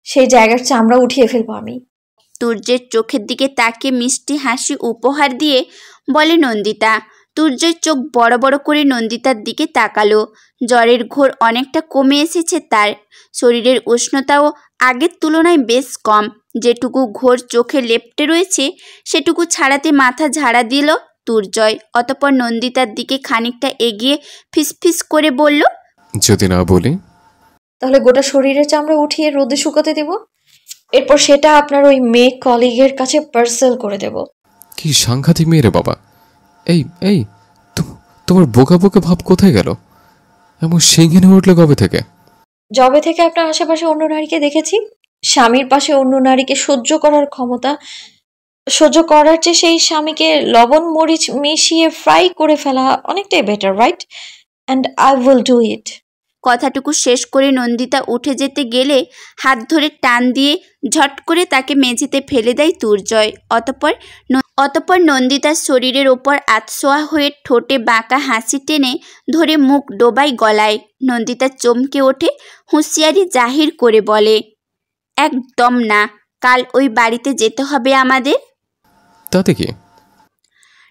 সেই জায়গার চামড়া উঠিয়ে ফেলবো আমি। তুর্যের চোখের দিকে তাকিয়ে মিষ্টি হাসি উপহার দিয়ে বলে নন্দিতা। তুর্যের চোখ বড় বড় করে নন্দিতার দিকে তাকালো। জ্বরের ঘোর অনেকটা কমে এসেছে তার। শরীরের উষ্ণতাও আগের তুলনায় বেশ কম। যেটুকু ঘোর চোখে লেপ্টে রয়েছে সেটুকু ছাড়াতে মাথা ঝাড়া দিল তুর্জয়। অতঃপর নন্দিতার দিকে খানিকটা এগিয়ে ফিসফিস করে বলল, যদি না বলি তাহলে গোটা শরীরের চামড়া উঠিয়ে রোদে শুকাতে দেব, এরপর সেটা আপনার ওই মেয়ে কলিগের কাছে পার্সেল করে দেব। কি সাংঘাতিক মেয়ে রে বাবা। এই এই তোমার বোকা বোকা ভাব কোথায় গেল? এমন সিংহিনে উঠলে কবে থেকে? যবে থেকে আপনার আশেপাশে অন্য নারীকে দেখেছি, স্বামীর পাশে অন্য নারীকে সহ্য করার ক্ষমতা, সহ্য করার চেয়ে সেই স্বামীকে লবণ মরিচ মিশিয়ে ফ্রাই করে ফেলা অনেকটাই better, right? And I will do it. কথাটুকু শেষ করে নন্দিতা উঠে যেতে গেলে হাত ধরে টান দিয়ে ঝট করে তাকে মেঝেতে ফেলে দেয় তুর্জয়। অতঃপর নন্দিতার শরীরের ওপর আতশোয়া হয়ে ঠোঁটে বাঁকা হাসি টেনে ধরে মুখ ডোবাই গলায়। নন্দিতা চমকে ওঠে, হুঁশিয়ারি জাহির করে বলে, একদম না, কাল ওই বাড়িতে যেতে হবে আমাদের। তাতে কি?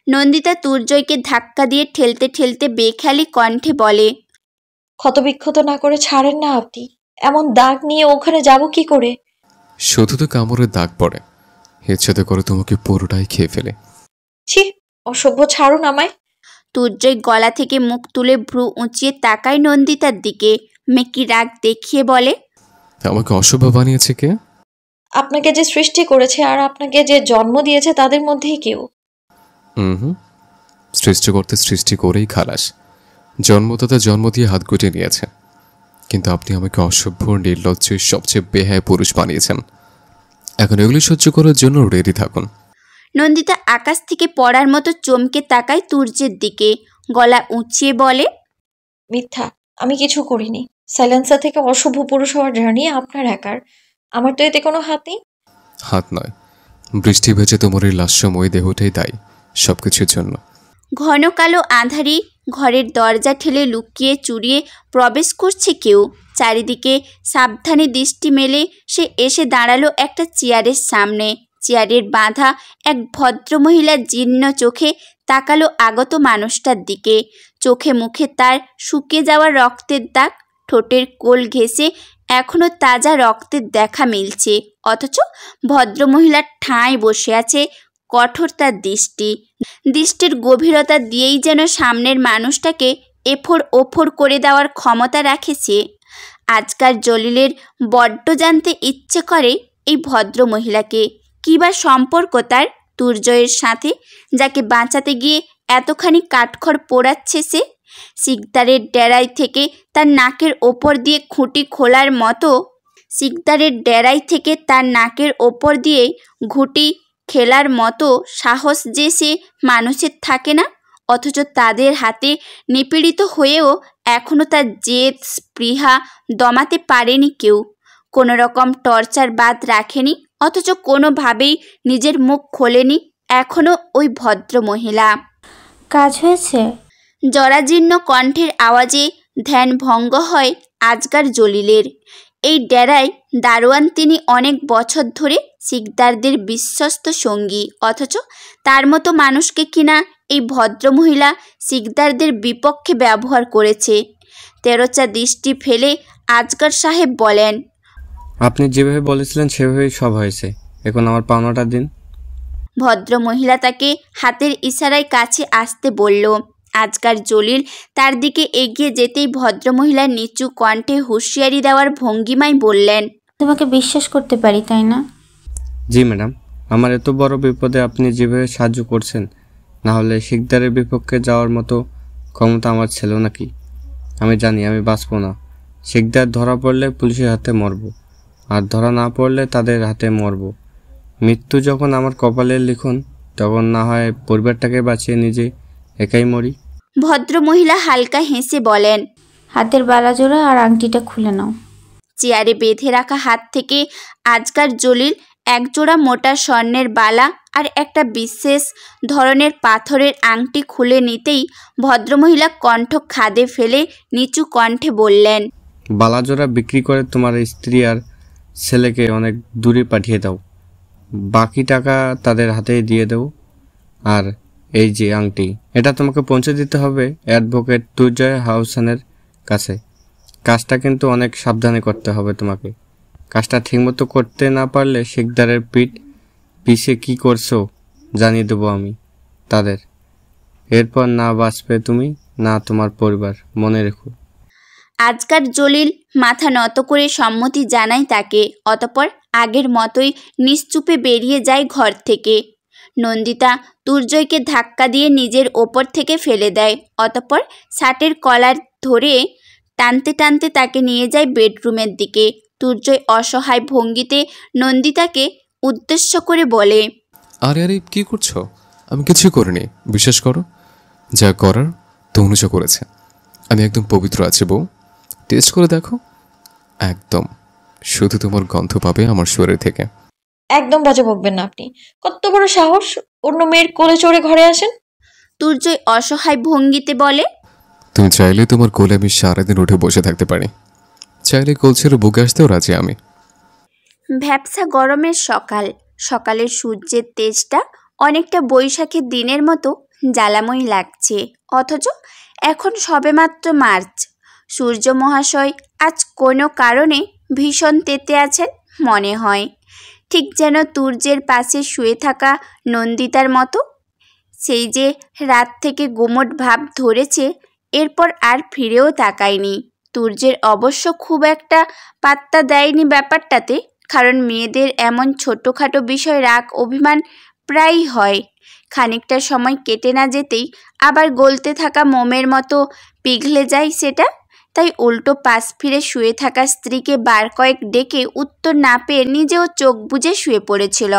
নন্দিতা তুর্জয়কে ধাক্কা দিয়ে ঠেলতে ঠেলতে বেখেয়ালি কণ্ঠে বলে, ক্ষতবিক্ষত না করে ছাড়েন না আপনি। এমন দাগ নিয়ে ওখানে যাব কি করে? শুধু তো কামড়ের দাগ পড়ে, ইচ্ছাতে করে তোমাকে পুরোটাই খেয়ে ফেলে। ছি, অসভ্য, ছাড়ুন আমায়। তুর্জয় গলা থেকে মুখ তুলে ভ্রু উঁচিয়ে তাকায় নন্দিতার দিকে। মেকি রাগ দেখিয়ে বলে, আমাকে অসভ্য বানিয়েছে কে? আপনাকে যে সৃষ্টি করেছে আর আপনাকে যে জন্ম দিয়েছে তাদের মধ্যেই কেউ। সৃষ্টি করতে সৃষ্টি করেই খালাস। জন্মদাতা জন্ম দিয়ে হাত গুটিয়ে নিয়েছে, কিন্তু আপনি আমাকে অসভ্য নির্লজ্জ সবচেয়ে বেহায় পুরুষ বানিয়েছেন। এখন এগুলি সহ্য করার জন্য রেডি থাকুন। নন্দিতা আকাশ থেকে পড়ার মতো চমকে তাকায় তুর্যের দিকে। গলা উঁচিয়ে বলে, মিথ্যা, আমি কিছু করিনি। সাইলেন্সার থেকে অশুভ পুরুষ হওয়ার জার্নি আপনার একার, আমার তো এতে কোনো হাত নেই। হাত নয়, বৃষ্টি ভেজে তোমার এই লাস্যময় দেহটাই দায়ী সবকিছুর জন্য। ঘন কালো আঁধারি ঘরের দরজা ঠেলে লুকিয়ে চুরিয়ে প্রবেশ করছে কেউ। চারিদিকে সাবধানে দৃষ্টি মেলে সে এসে দাঁড়ালো একটা চেয়ারের সামনে। চেয়ারের বাঁধা এক ভদ্রমহিলা জীর্ণ চোখে তাকালো আগত মানুষটার দিকে। চোখে মুখে তার শুকিয়ে যাওয়া রক্তের দাগ, ঠোঁটের কোল ঘেঁষে এখনো তাজা রক্তের দেখা মিলছে। অথচ ভদ্রমহিলার ঠাঁই বসে আছে কঠোর তার দৃষ্টির গভীরতা দিয়েই যেন সামনের মানুষটাকে এফোড় ওফোড় করে দেওয়ার ক্ষমতা রাখে সে। আজকার জলিলের বড্ড জানতে ইচ্ছে করে এই ভদ্র মহিলাকে। কী বা সম্পর্ক তার তুর্জয়ের সাথে, যাকে বাঁচাতে গিয়ে এতখানি কাঠখড় পোড়াচ্ছে সে। সিকদারের ডেরাই থেকে তার নাকের ওপর দিয়ে খুঁটি খোলার মতো ঘুঁটি খেলার মতো সাহস যে সে মানুষের থাকে না। অথচ তাদের হাতে নিপীড়িত হয়েও এখনও তার জেদ স্পৃহা দমাতে পারেনি কেউ। কোনো রকম টর্চার বাদ রাখেনি, অথচ কোনোভাবেই নিজের মুখ খোলেনি এখনও ওই ভদ্র মহিলা। কাজ হয়েছে? জরাজীর্ণ কণ্ঠের আওয়াজে ধ্যান ভঙ্গ হয় আজকার জলিলের। এই ডেরায় দারোয়ান তিনি, অনেক বছর ধরে সিকদারদের বিশ্বস্ত সঙ্গী। অথচ তার মতো মানুষকে কিনা এই ভদ্রমহিলা সিকদারদের বিপক্ষে ব্যবহার করেছে। তেরোচা দৃষ্টি ফেলে আজগর সাহেব বলেন, আপনি যেভাবে বলেছিলেন সেভাবেই সব হয়েছে, এখন আমার পাওনাটা দিন। ভদ্রমহিলা তাকে হাতের ইশারায় কাছে আসতে বলল। আজকার জলিল তার দিকে এগিয়ে যেতেই ভদ্রমহিলার নিচু কণ্ঠে হুঁশিয়ারি দেওয়ার ভঙ্গিমায় বললেন, তোমাকে বিশ্বাস করতে পারি তাই না? জি ম্যাডাম, আমার এত বড় বিপদে আপনি যেভাবে সাহায্য করছেন, না হলে সিকদারের বিপক্ষে যাওয়ার মতো ক্ষমতা আমার ছিল নাকি? আমি জানি আমি বাঁচব না। সিকদার ধরা পড়লে পুলিশের হাতে মরব, আর ধরা না পড়লে তাদের হাতে মরব। মৃত্যু যখন আমার কপালের লিখন, তখন না হয় পরিবারটাকে বাঁচিয়ে নিজে একাই মরি। ভদ্রমহিলা হালকা হেসে বলেন, হাতের বালাজোড়া আর আংটিটা খুলে নাও। চেয়ারে বেঁধে রাখা হাত থেকে আজকার জলিল একজোড়া মোটা স্বর্ণের বালা আর একটা বিশেষ ধরনের পাথরের আংটি খুলে নিতেই ভদ্রমহিলা কণ্ঠ খাদে ফেলে নিচু কণ্ঠে বললেন, বালাজোড়া বিক্রি করে তোমার স্ত্রী আর ছেলেকে অনেক দূরে পাঠিয়ে দাও, বাকি টাকা তাদের হাতেই দিয়ে দাও। আর এই যে আংটি, এটা তোমাকে পৌঁছে দিতে হবে অ্যাডভোকেট দুর্জয় হাউসানের কাছে। কাজটা কিন্তু অনেক সাবধানে করতে হবে তোমাকে। কাজটা ঠিকমতো করতে না পারলে শিকদারের পিছে কি করছো জানিয়ে দেবো আমি তাদের। এরপর না বাঁচবে তুমি, না তোমার পরিবার, মনে রেখো। আজকার জলিল মাথা নত করে সম্মতি জানায় তাকে। অতপর আগের মতোই নিশ্চুপে বেরিয়ে যায় ঘর থেকে। নন্দিতা দুর্জয়কে ধাক্কা দিয়ে নিজের ওপর থেকে ফেলে দেয়। অতপর শার্টের কলার ধরে টানতে টানতে তাকে নিয়ে যায় বেডরুমের দিকে। দুর্জয় অসহায় ভঙ্গিতে নন্দিতাকে উদ্দেশ্য করে বলে, আরে আরে কি করছো? আমি কিছুই করিনি, বিশ্বাস করো। যা করার তনুজা করেছে। আমি একদম পবিত্র আছি বউ, টেস্ট করে দেখো। একদম শুধু তোমার গন্ধ পাবে আমার শরীর থেকে। একদম বাজে বকবেন না আপনি। কত বড় সাহস, অন্য মেয়ের কোলে চড়ে ঘরে আসেন। দুর্জয় অসহায় ভঙ্গিতে বলে, তুমি চাইলে তোমার কোলে আমি সারাদিন উঠে বসে থাকতে পারি, চাইলে কোল ছেড়ে বুকে আসতেও রাজি আমি। ভ্যাপসা গরমের সকাল। সকালের সূর্যের তেজটা অনেকটা বৈশাখের দিনের মতো জ্বালাময়ী লাগছে। অথচ এখন সবেমাত্র মার্চ। সূর্য মহাশয় আজ কোনো কারণে ভীষণ তেতে আছেন মনে হয়, ঠিক যেন তুর্যের পাশে শুয়ে থাকা নন্দিতার মতো। সেই যে রাত থেকে গুমোট ভাব ধরেছে, এরপর আর ফিরেও তাকায়নি। তুর্যের অবশ্য খুব একটা পাত্তা দেয়নি ব্যাপারটাতে, কারণ মেয়েদের এমন ছোটোখাটো বিষয় রাগ অভিমান প্রায়ই হয়। খানিকটা সময় কেটে না যেতেই আবার গলতে থাকা মোমের মতো পিঘলে যায় সেটা। তাই উল্টো পাশ ফিরে শুয়ে থাকা স্ত্রীকে বার কয়েক ডেকে উত্তর না পেয়ে নিজেও চোখ বুজে শুয়ে পড়েছিল।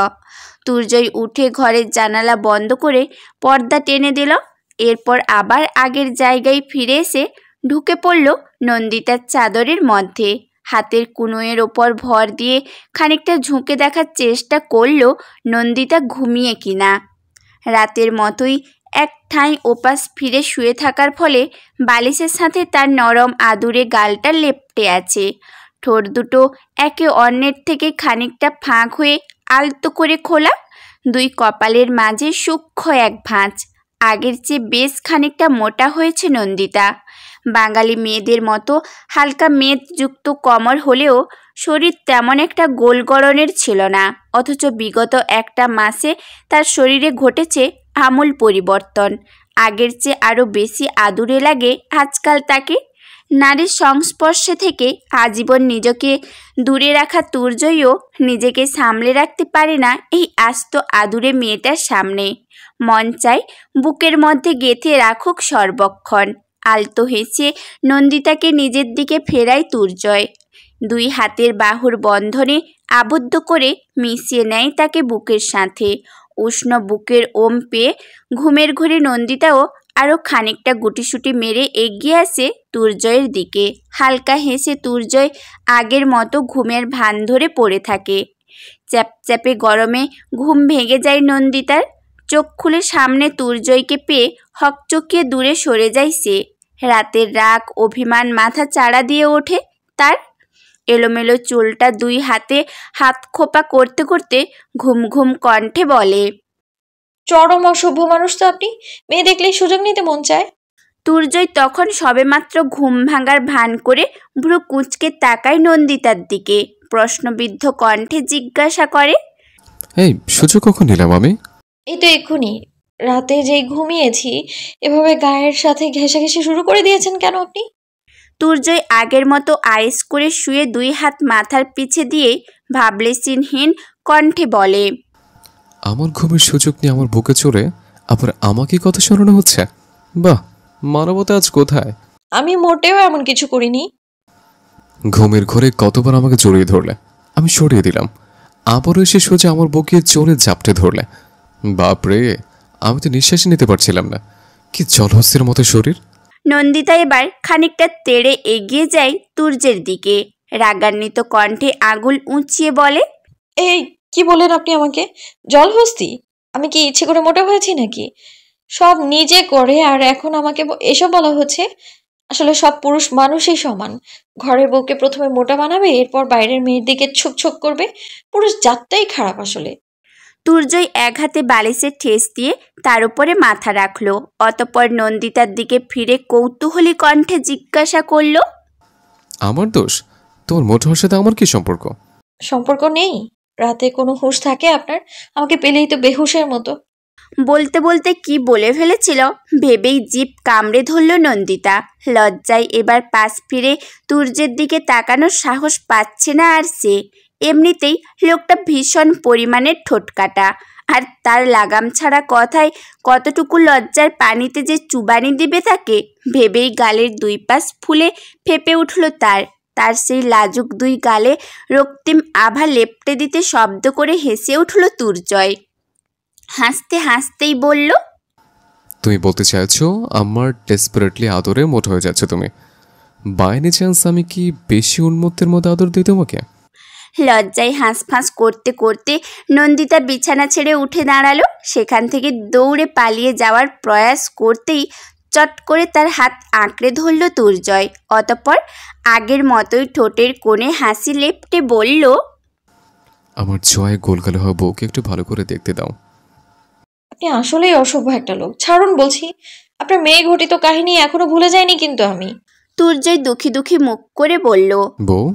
তুর্জয় উঠে ঘরের জানালা বন্ধ করে পর্দা টেনে দিল। এরপর আবার আগের জায়গায় ফিরে এসে ঢুকে পড়ল নন্দিতার চাদরের মধ্যে। হাতের কুনুয়ের ওপর ভর দিয়ে খানিকটা ঝুঁকে দেখার চেষ্টা করল নন্দিতা ঘুমিয়ে কিনা। রাতের মতোই এক ঠাঁই ওপাশ ফিরে শুয়ে থাকার ফলে বালিশের সাথে তার নরম আদুরে গালটা লেপ্টে আছে। ঠোঁট দুটো একে অন্যের থেকে খানিকটা ফাঁক হয়ে আলতো করে খোলা। দুই কপালের মাঝে সূক্ষ্ম এক ভাঁজ। আগের চেয়ে বেশ খানিকটা মোটা হয়েছে নন্দিতা। বাঙালি মেয়েদের মতো হালকা মেদযুক্ত কোমর হলেও শরীর তেমন একটা গোল গড়নের ছিল না। অথচ বিগত একটা মাসে তার শরীরে ঘটেছে আমূল পরিবর্তন। আগের চেয়ে আরও বেশি আদুরে লাগে আজকাল তাকে। নারীর সংস্পর্শে থেকে আজীবন নিজেকে দূরে রাখা তুর্জয়ও নিজেকে সামলে রাখতে পারে না এই আস্ত আদুরে মেয়েটার সামনে। মন চায় বুকের মধ্যে গেঁথে রাখুক সর্বক্ষণ। আলতো হেসে নন্দিতাকে নিজের দিকে ফেরায় তুর্জয়। দুই হাতের বাহুর বন্ধনে আবদ্ধ করে মিশিয়ে নেয় তাকে বুকের সাথে। উষ্ণ বুকের ওম পেয়ে ঘুমের ঘোরে নন্দিতাও আরও খানিকটা গুটিসুটি মেরে এগিয়ে আসে তুর্জয়ের দিকে। হালকা হেসে তুর্জয় আগের মতো ঘুমের ভান ধরে পড়ে থাকে। চ্যাপচ্যাপে গরমে ঘুম ভেঙে যায় নন্দিতার। চোখ খুলে সামনে তুর্জয়কে পেয়ে হকচকিয়ে দূরে সরে যায় সে। রাতের রাগ অভিমান মাথা চাড়া দিয়ে ওঠে তার। এলোমেলো চুলটা দুই হাতে হাত খোপা করতে করতে ঘুম ঘুম কণ্ঠে বলে, চরম অসভ্য মানুষ তো আপনি। মেয়ে দেখলেই সুযোগ নিতে মন চায়। তুর্জয় তখন সবেমাত্র ঘুম ভাঙার ভান করে ভ্রু কুঁচকে তাকায় নন্দিতার দিকে। প্রশ্নবিদ্ধ কণ্ঠে জিজ্ঞাসা করে, এই সুযোগ কখন নিলাম আমি? এই তো এক্ষুনি। রাতে যেই ঘুমিয়েছি এভাবে গায়ের সাথে ঘেঁষাঘেঁষি শুরু করে দিয়েছেন কেন আপনি? তুর্জয় আগের মতো আয়েস করে শুয়ে দুই হাত মাথার পিছে দিয়ে ভাবলেশীনহীন কণ্ঠে বলে, আমার ঘুমের সুযোগ নিয়ে আমার বুকে চড়ে আবার আমাকে কথা শোনানো হচ্ছে? বাহ, মানবতা আজ কোথায়? আমি মোটেও এমন কিছু করিনি। ঘুমের ঘরে কতবার আমাকে জড়িয়ে ধরলে, আমি সরিয়ে দিলাম, আবারও এসে সোজা আমার বুকে চড়ে জাপটে ধরলে। বাপরে, আমি তো নিঃশ্বাসই নিতে পারছিলাম না। কি জলহস্তির মতো শরীর। নন্দিতা এবার খানিকটা তেড়ে এগিয়ে যায় তুর্যের দিকে। রাগান্বিত কণ্ঠে আঙুল উঁচিয়ে বলে, এই কি বলেন আপনি আমাকে? জলহস্তি? আমি কি ইচ্ছে করে মোটা হয়েছি নাকি? সব নিজে করে আর এখন আমাকে এসব বলা হচ্ছে? আসলে সব পুরুষ মানুষই সমান। ঘরের বউকে প্রথমে মোটা বানাবে, এরপর বাইরের মেয়ের দিকে ছোক ছোক করবে। পুরুষ জাতটাই খারাপ আসলে। তুর্যই এক হাতে বালিশে ঠেস দিয়ে তার উপরে মাথা রাখল। অতঃপর নন্দিতার দিকে ফিরে কৌতূহলী কণ্ঠে জিজ্ঞাসা করল, আমার দোষ? তোমার মোটর সাথে আমার কি সম্পর্ক? সম্পর্ক নেই? রাতে কোনো হুঁশ থাকে আপনার? আমাকে পেলেই তো বেহুশের মতো। বলতে বলতে কি বলে ফেলেছিল ভেবেই জিভ কামড়ে ধরল নন্দিতা। লজ্জায় এবার পাশ ফিরে তুর্যের দিকে তাকানোর সাহস পাচ্ছে না আর সে। এমনিতেই লোকটা ভীষণ পরিমাণের ঠোঁটকাটা, আর তার লাগাম ছাড়া কথায় কতটুকু লজ্জার পানিতে যে চুবানি দিবে তাকে ভেবেই গালের দুই পাশ ফুলে ফেপে উঠল তার। তার সেই লাজুক দুই গালে রক্তিম আভা লেপটে দিতে শব্দ করে হেসে উঠল তুর্জয়। হাসতে হাসতেই বলল, তুমি বলতে চাইছো আমার ডেসপারেটলি আদরে মোট হয়ে যাচ্ছে তুমি? বাই এনি চান্স আমি কি বেশি উন্মত্তের মতো আদর দিই তোমাকে? লজ্জায় হাঁসফাঁস করতে করতে নন্দিতা বিছানা ছেড়ে উঠে দাঁড়ালো। সেখান থেকে দৌড়ে পালিয়ে যাওয়ার প্রয়াস করতেই চট করে তার হাত আঁকড়ে ধরল তুর্জয়। অতঃপর আগের মতোই ঠোঁটের কোণে হাসি লেপ্টে বলল, আমার জয় গোলগালো হওয়া বউকে একটু ভালো করে দেখতে দাও। আপনি আসলেই অসভ্য একটা লোক। ছাড়ুন বলছি। আপনার মেয়ে ঘটিত কাহিনী এখনো ভুলে যায়নি কিন্তু আমি। তুর্জয় দুঃখী দুঃখী মুখ করে বলল। বউ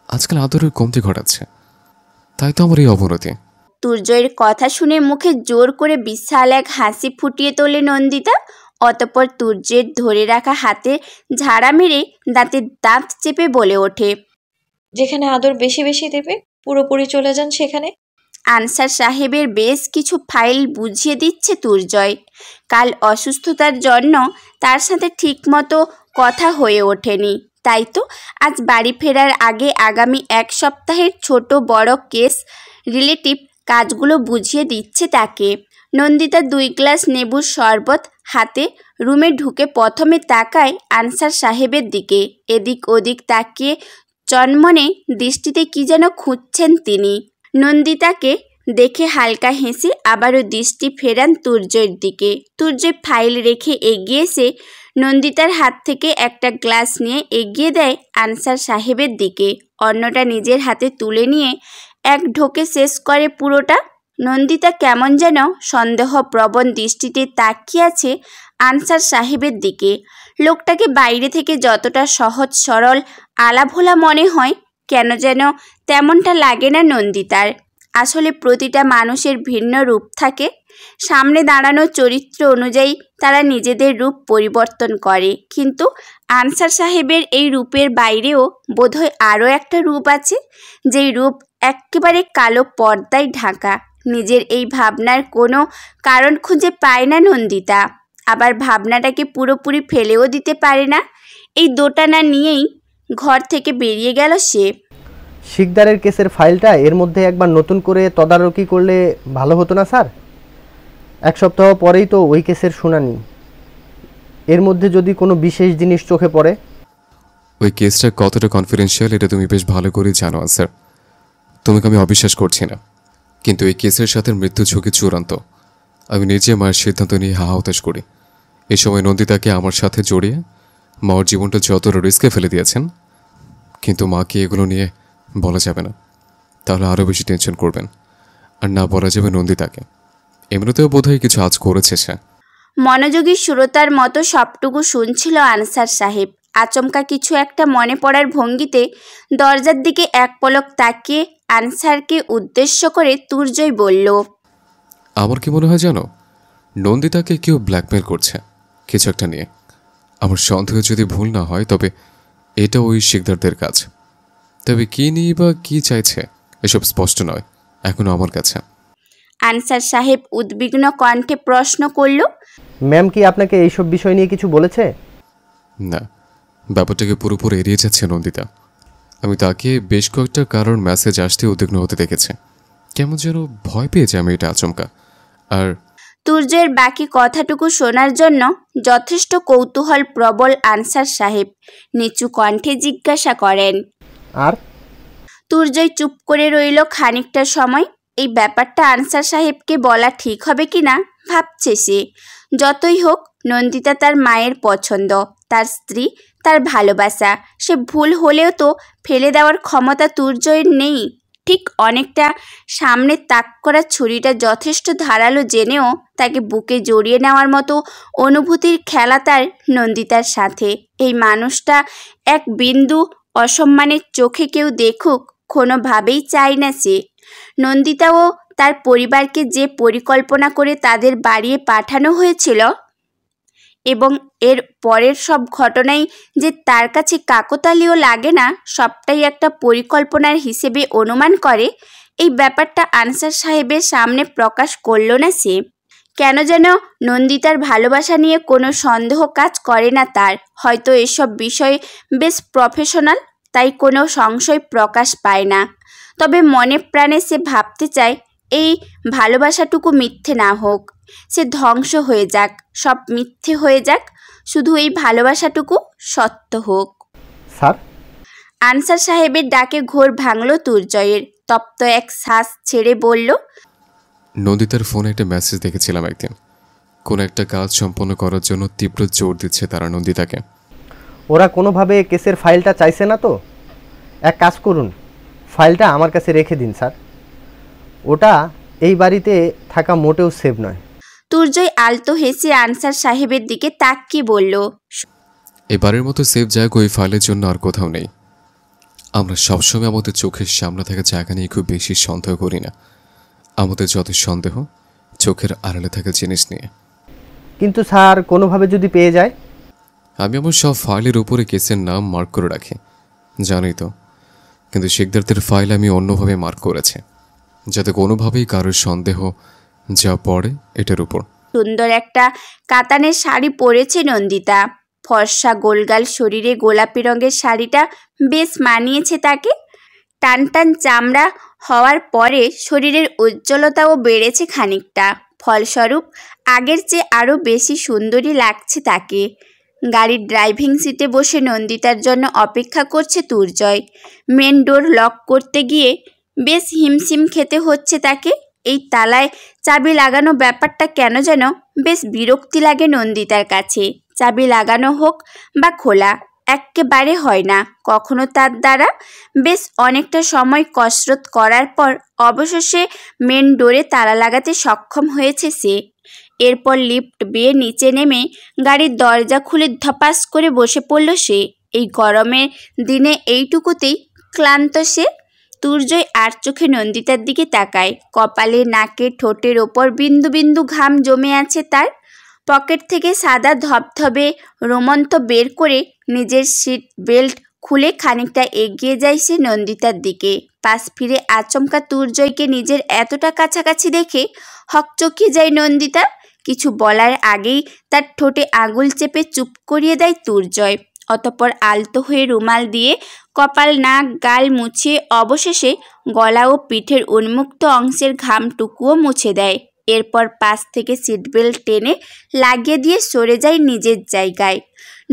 আজকাল আদরের কমতি ঘটাচ্ছে, তাই তো আমার এই অবনতি। তুর্জয়ের কথা শুনে মুখে জোর করে বিশাল এক হাসি ফুটিয়ে তোলে নন্দিতা। অতঃপর তুর্যের ধরে রাখা হাতে ঝাড়া মেরে দাঁতে দাঁত চেপে বলে ওঠে, যেখানে আদর বেশি বেশি দেবে পুরোপুরি চলে যান সেখানে। আনসার সাহেবের বেশ কিছু ফাইল বুঝিয়ে দিচ্ছে তুর্জয়। কাল অসুস্থতার জন্য তার সাথে ঠিকমতো কথা হয়ে ওঠেনি, তাই তো আজ বাড়ি ফেরার আগে আগামী এক সপ্তাহের ছোট বড় কেস রিলেটিভ কাজগুলো বুঝিয়ে দিচ্ছে তাকে। নন্দিতা 2 গ্লাস নেবুর শরবত হাতে রুমে ঢুকে প্রথমে তাকায় আনসার সাহেবের দিকে। এদিক ওদিক তাকিয়ে চনমনে দৃষ্টিতে কি যেন খুঁজছেন তিনি। নন্দিতাকে দেখে হালকা হেসে আবারও দৃষ্টি ফেরান তুর্যের দিকে। তুর্যের ফাইল রেখে এগিয়ে এসে নন্দিতার হাত থেকে একটা গ্লাস নিয়ে এগিয়ে দেয় আনসার সাহেবের দিকে। অন্যটা নিজের হাতে তুলে নিয়ে এক ঢোকে শেষ করে পুরোটা। নন্দিতা কেমন যেন সন্দেহপ্রবণ দৃষ্টিতে তাকিয়ে আছে আনসার সাহেবের দিকে। লোকটাকে বাইরে থেকে যতটা সহজ সরল আলাভোলা মনে হয়, কেন যেন তেমনটা লাগে না নন্দিতার। আসলে প্রতিটা মানুষের ভিন্ন রূপ থাকে। সামনে দাঁড়ানো চরিত্র অনুযায়ী তারা নিজেদের রূপ পরিবর্তন করে, কিন্তু আনসার সাহেবের এই রূপের বাইরেও বোধহয় আরও একটা রূপ আছে, যেই রূপ একেবারে কালো পর্দায় ঢাকা। নিজের এই ভাবনার কোনো কারণ খুঁজে পায় না নন্দিতা, আবার ভাবনাটাকে পুরোপুরি ফেলেও দিতে পারে না। এই দোটানা নিয়েই ঘর থেকে বেরিয়ে গেল সে। শিকদারের কেসের ফাইলটা এর মধ্যে একবার নতুন করে তদারকি করলে ভালো হতো না স্যার? 1 সপ্তাহ পরেই তো ওই কেসের শুনানি। এর মধ্যে যদি কোনো বিশেষ জিনিস চোখে পড়ে। ওই কেসটা কতটা কনফিডেন্সিয়াল এটা তুমি বেশ ভালো করেই জানো স্যার। তোমাকে আমি অবিশ্বাস করছি না, কিন্তু এই কেসের সাথে মৃত্যু ঝুঁকি চূড়ান্ত। আমি নিজে মায়ের সিদ্ধান্ত নিয়ে হা হতাশ করি। এই সময় নন্দিতাকে আমার সাথে জড়িয়ে মার জীবনটা যতটা রিস্কে ফেলে দিয়েছেন, কিন্তু মাকে এগুলো নিয়ে বলা যাবে না, তাহলে আরও বেশি টেনশন করবেন। আর না বলা যাবে নন্দিতাকে। এমনিতেও বোধহয় কিছু আজ করেছে সে। মনোযোগী শ্রোতার মতো সবটুকু শুনছিল আনসার সাহেব। আচমকা কিছু একটা মনে পড়ার ভঙ্গিতে দরজার দিকে এক পলক তাকিয়ে আনসারকে উদ্দেশ্য করে তুর্জয় বলল, আমার কি মনে হয় জানো, নন্দিতাকে কেউ ব্ল্যাকমেল করছে কিছু একটা নিয়ে। আমার সন্দেহ যদি ভুল না হয়, তবে এটা ওই শিকদারদের কাজ। তবে কী নিয়ে বা কী চাইছে এসব স্পষ্ট নয় এখনো আমার কাছে। আনসার সাহেব উদ্বিগ্ন কণ্ঠে প্রশ্ন করল, ম্যাম কি আপনাকে এইসব বিষয় নিয়ে কিছু বলেছে? না, ব্যাপারটাকে পুরোপুরি এড়িয়ে যাচ্ছে নন্দিতা। আমি তাকে বেশ কয়েকটা কারণ মেসেজ আসতে উদ্বিগ্ন হতে দেখেছে। কেমন যেন ভয় পেয়েছে আমি এটা আচমকা। আর তুর্যের বাকি কথাটুকু শোনার জন্য যথেষ্ট কৌতূহল প্রবল আনসার সাহেব নিচু কণ্ঠে জিজ্ঞাসা করেন। আর তুর্জয় চুপ করে রইল খানিকটা সময়। এই ব্যাপারটা আনসার সাহেবকে বলা ঠিক হবে কিনা ভাবছে সে। যতই হোক, নন্দিতা তার মায়ের পছন্দ, তার স্ত্রী, তার ভালোবাসা। সে ভুল হলেও তো ফেলে দেওয়ার ক্ষমতা তুর্যের নেই। ঠিক অনেকটা সামনে তাক করা ছুরিটা যথেষ্ট ধারালো জেনেও তাকে বুকে জড়িয়ে নেওয়ার মতো অনুভূতির খেলা তার নন্দিতার সাথে। এই মানুষটা এক বিন্দু অসম্মানের চোখে কেউ দেখুক কোনোভাবেই চায় না সে। নন্দিতাও তার পরিবারকে যে পরিকল্পনা করে তাদের বাড়িয়ে পাঠানো হয়েছিল এবং এর পরের সব ঘটনাই যে তার কাছে কাকতালীয় লাগে না, সবটাই একটা পরিকল্পনার হিসেবে অনুমান করে, এই ব্যাপারটা আনসার সাহেবের সামনে প্রকাশ করল না সে। কেন যেন নন্দিতার ভালোবাসা নিয়ে কোনো সন্দেহ কাজ করে না তার। হয়তো এসব বিষয়ে বেশ প্রফেশনাল, তাই কোনো সংশয় প্রকাশ পায় না। তবে মনে প্রাণে সে ভাবতে চায় এই ভালোবাসাটুকু মিথ্যে না হোক, সে ধ্বংস হয়ে যাক, সব মিথ্যে হয়ে যাক, শুধু এই ভালোবাসাটুকু সত্য হোক। স্যার, আনসার সাহেবের ডাকে ঘোর ভাঙল তুর্জয়ের। তপ্ত এক শ্বাস ছেড়ে বলল, নন্দিতার ফোনে একটা মেসেজ দেখেছিলাম একদিন। কোনো একটা কাজ সম্পন্ন করার জন্য তীব্র জোর দিচ্ছে তারা নন্দিতাকে। ওরা কোনোভাবে কেসের ফাইলটা চাইছে না তো? এক কাজ করুন, ফাইলটা আমার কাছে রেখে দিন স্যার। ওটা এই বাড়িতে থাকা মোটেও সেভ নয়। তুর্জয় আলতো হেসে আনসার সাহেবের দিকে তাকিয়ে বলল, এবারের মতো সেভ জায়গা ওই ফাইলের জন্য আর কোথাও নেই। আমরা সবসময় আমাদের চোখের সামনে থাকা জায়গা নিয়ে খুব বেশি সন্দেহ করি না। আমাদের যত সন্দেহ চোখের আড়ালে থাকা জিনিস নিয়ে। কিন্তু স্যার, কোনোভাবে যদি পেয়ে যায়? আমি আমার সব ফাইলের উপরে কেসের নাম মার্ক করে রাখি, জানি তো। কিন্তু শিকদারদের ফাইল আমি অন্যভাবে মার্ক করেছি, যাতে কোনোভাবেই কারোর সন্দেহ যা পড়ে এটার উপর। সুন্দর একটা কাতানের শাড়ি পরেছে নন্দিতা। ফর্সা গোলগাল শরীরে গোলাপি রঙের শাড়িটা বেশ মানিয়েছে তাকে। টান টান চামড়া হওয়ার পরে শরীরের উজ্জ্বলতাও বেড়েছে খানিকটা। ফলস্বরূপ আগের চেয়ে আরও বেশি সুন্দরী লাগছে তাকে। গাড়ির ড্রাইভিং সিটে বসে নন্দিতার জন্য অপেক্ষা করছে তুর্জয়। মেন ডোর লক করতে গিয়ে বেশ হিমশিম খেতে হচ্ছে তাকে। এই তালায় চাবি লাগানো ব্যাপারটা কেন যেন বেশ বিরক্তি লাগে নন্দিতার কাছে। চাবি লাগানো হোক বা খোলা, এক্কেবারে হয় না কখনো তার দ্বারা। বেশ অনেকটা সময় কসরত করার পর অবশেষে মেন ডোরে তালা লাগাতে সক্ষম হয়েছে সে। এরপর লিফট বেয়ে নিচে নেমে গাড়ির দরজা খুলে ধপাস করে বসে পড়ল সে। এই গরমের দিনে এইটুকুতেই ক্লান্ত সে। তুর্জয় আর চোখে নন্দিতার দিকে তাকায়। কপালে, নাকে, ঠোঁটের ওপর বিন্দু বিন্দু ঘাম জমে আছে তার। পকেট থেকে সাদা ধবধবে রোমন্ত বের করে নিজের সিট বেল্ট খুলে খানিকটা এগিয়ে যায় সে নন্দিতার দিকে। পাশ ফিরে আচমকা তুর্জয়কে নিজের এতটা কাছাকাছি দেখে হকচকিয়ে যায় নন্দিতা। কিছু বলার আগেই তার ঠোঁটে আঙুল চেপে চুপ করিয়ে দেয় তুর্জয়। অতঃপর আলতো হয়ে রুমাল দিয়ে কপাল, নাক, গাল মুছিয়ে অবশেষে গলা ও পিঠের উন্মুক্ত অংশের ঘামটুকুও মুছে দেয়। এরপর পাশ থেকে সিট বেল্ট টেনে লাগিয়ে দিয়ে সরে যায় নিজের জায়গায়।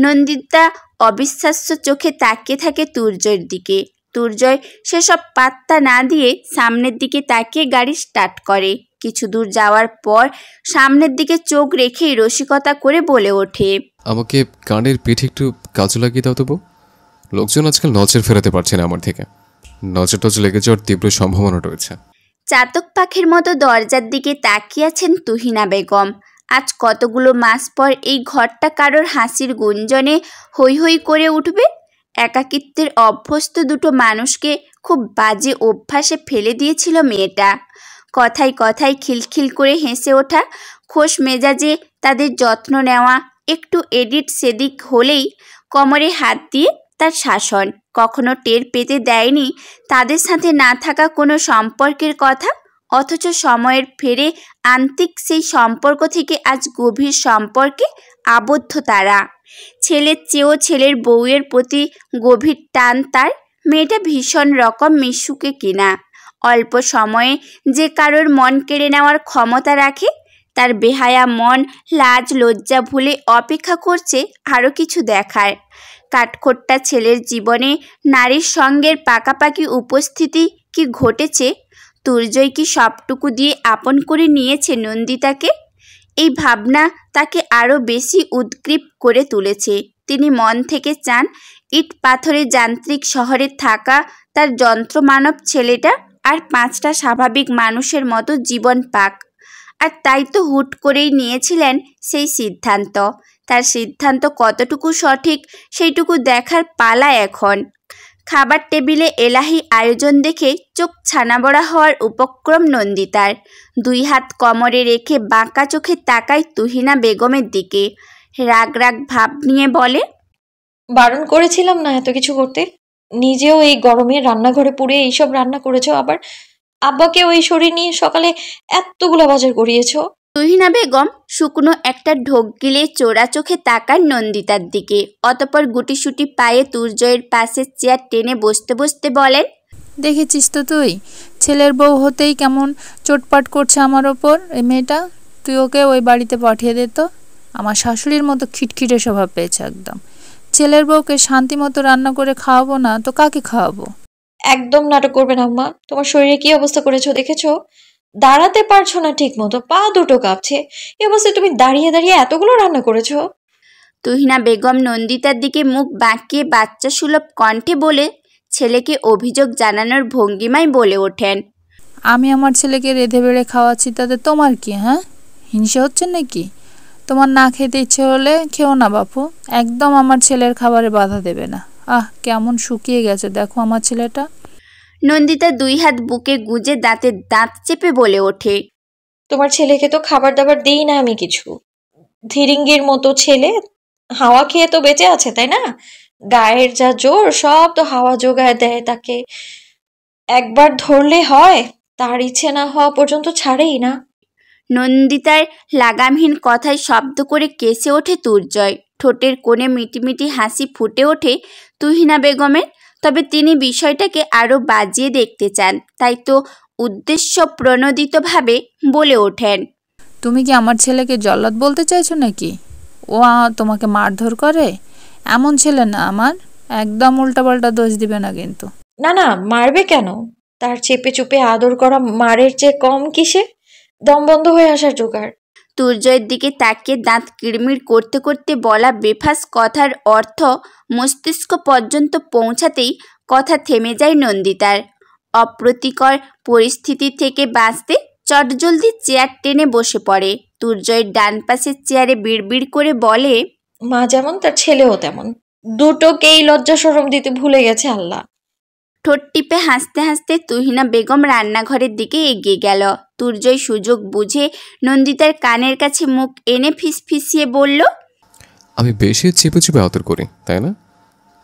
নন্দিতা অবিশ্বাস্য চোখে তাকিয়ে থাকে তুর্জয়ের দিকে। তুর্জয় সেসব পাত্তা না দিয়ে সামনের দিকে তাকিয়ে গাড়ি স্টার্ট করে। কিছু দূর যাওয়ার পর সামনের দিকে চোখ রেখেই রসিকতা করে বলে ওঠে, আমাকে কানের পিঠে একটু কাজু লাগিয়ে দাও তো বউ। লোকজন আজকাল নজর ফেরাতে পারছে না আমার থেকে। নজর টজর লেগে যাওয়ার তীব্র সম্ভাবনা রয়েছে। চাতক পাখির মতো দরজার দিকে তাকিয়ে আছেন তুহিনা বেগম। আজ কতগুলো মাস পর এই ঘরটা কারোর হাসির গুঞ্জনে হৈ হৈ করে উঠবে। একাকিত্বের অভ্যস্ত দুটো মানুষকে খুব বাজে অভ্যাসে ফেলে দিয়েছিল মেয়েটা। কথায় কথায় খিলখিল করে হেসে ওঠা, খোশ মেজাজে তাদের যত্ন নেওয়া, একটু এদিক সেদিক হলেই কোমরে হাত দিয়ে তার শাসন। কখনো টের পেতে দেয়নি তাদের সাথে না থাকা কোনো সম্পর্কের কথা, অথচ সময়ের ফেরে আন্তিক সেই সম্পর্ক থেকে আজ গভীর সম্পর্কে আবদ্ধ তারা। ছেলের চেয়েও ছেলের বউয়ের প্রতি গভীর টান তার। মেয়েটা ভীষণ রকম মিশুকে কিনা। অল্প সময়ে যে কারোর মন কেড়ে নেওয়ার ক্ষমতা রাখে। তার বেহায়া মন লাজ লজ্জা ভুলে অপেক্ষা করছে আরও কিছু দেখার। কাঠখোট্টা ছেলের জীবনে নারীর সঙ্গের পাকাপাকি উপস্থিতি কি ঘটেছে? তুর্জয় কি সবটুকু দিয়ে আপন করে নিয়েছে নন্দিতাকে? এই ভাবনা তাকে আরও বেশি উদ্গ্রীব করে তুলেছে। তিনি মন থেকে চান ইট পাথরের যান্ত্রিক শহরে থাকা তার যন্ত্রমানব ছেলেটা আর 5টা স্বাভাবিক মানুষের মতো জীবন পাক। আর তাই তো হুট করেই নিয়েছিলেন সেই সিদ্ধান্ত। তার সিদ্ধান্ত কতটুকু সঠিক সেইটুকু দেখার পালা এখন। খাবার টেবিলে এলাহি আয়োজন দেখে চোখ ছানাবড়া হওয়ার উপক্রম নন্দিতার। 2 হাত কোমরে রেখে বাঁকা চোখে তাকায় তুহিনা বেগমের দিকে। রাগ রাগ ভাব নিয়ে বলে, বারণ করেছিলাম না এত কিছু করতে? নিজেও এই গরমে রান্নাঘরে পুড়ে এইসব রান্না করেছো, আবার আব্বাকে ওই শরীর নিয়ে সকালে এতগুলো বাজার করিয়েছো। তুহিনা বেগম শুকনো একটা ঢোক গিলে চোরা চোখে তাকান নন্দিতার দিকে। অতপর গুটিসুটি পায়ে তুর্জয়ের পাশে চেয়ার টেনে বসতে বসতে বলেন, দেখেছিস তো তুই, ছেলের বউ হতেই কেমন চোটপাট করছে আমার ওপর এই মেয়েটা। তুই ওকে ওই বাড়িতে পাঠিয়ে দে তো। আমার শাশুড়ির মতো খিটখিটে স্বভাব পেয়েছে একদম। ছেলের বউকে শান্তি মতো রান্না করে খাওয়াবো না তো কাকে খাওয়াবো? একদম নাটক করবে না আম্মা। তোমার শরীরে কি অবস্থা করেছো দেখেছো? দাঁড়াতে পারছো না ঠিক মতো, পা দুটো কাঁপছে। এই অবস্থায় তুমি দাঁড়িয়ে দাঁড়িয়ে এতগুলো রান্না করেছো? তুহিনা বেগম নন্দিতার দিকে মুখ বাঁকিয়ে বাচ্চা সুলভ কণ্ঠে বলে, ছেলেকে অভিযোগ জানানোর ভঙ্গিমায় বলে ওঠেন, আমি আমার ছেলেকে রেঁধে বেড়ে খাওয়াচ্ছি, তাতে তোমার কি? হ্যাঁ, হিংসে হচ্ছে নাকি? তোমার না খেতে ইচ্ছে হলে খেও না বাপু, একদম আমার ছেলের খাবারে বাধা দেবে না। কেমন শুকিয়ে গেছে দেখো আমার ছেলেটা। নন্দিতা 2 হাত বুকে গুজে দাঁতে দাঁত চেপে বলে ওঠে, তোমার ছেলেকে তো খাবার দাবার দিই না আমি কিছু। ধীরিঙ্গির মতো ছেলে, হাওয়া খেয়ে তো বেঁচে আছে তাই না? গায়ের যা জোর সব তো হাওয়া জোগায় দেয় তাকে। একবার ধরলে হয়, তার ইচ্ছে না হওয়া পর্যন্ত ছাড়েই না। নন্দিতার লাগামহীন কথায় শব্দ করে কেসে ওঠে তুর্জয়। ঠোঁটের কোণে মিটিমিটি হাসি ফুটে ওঠে তুহিনা বেগমের। তবে তিনি বিষয়টাকে আরও বাজিয়ে দেখতে চান, তাই তো উদ্দেশ্য প্রণোদিতভাবে বলে ওঠেন, তুমি কি আমার ছেলেকে জল্লাদ বলতে চাইছো নাকি? ও তোমাকে মারধর করে? এমন ছেলে না আমার, একদম উল্টাপাল্টা দোষ দিবে না কিন্তু। না না, মারবে কেন? তার চেপে চুপে আদর করা মারের চেয়ে কম কিসে? দম বন্ধ হয়ে আসার জোগাড়। তুর্জয়ের দিকে তাকিয়ে দাঁত কিড়মিড় করতে করতে বলা বেফাস কথার অর্থ মস্তিষ্ক পর্যন্ত পৌঁছাতেই কথা থেমে যায় নন্দিতার। অপ্রীতিকর পরিস্থিতি থেকে বাঁচতে চটজলদি চেয়ার টেনে বসে পড়ে। তুর্জয়ের ডান পাশের চেয়ারে বিড়বিড় করে বলে, মা যেমন তার ছেলেও তেমন, দুটোকেই লজ্জা শরম দিতে ভুলে গেছে আল্লাহ। ঠোঁট টিপে হাসতে হাসতে তুহিনা বেগম রান্নাঘরের দিকে এগিয়ে গেল। তুর্জয় সুযোগ বুঝে নন্দিতার কানের কাছে মুখ এনে ফিসফিসিয়ে বলল, আমি বেশি চেপে চেপে আদর করি তাই না?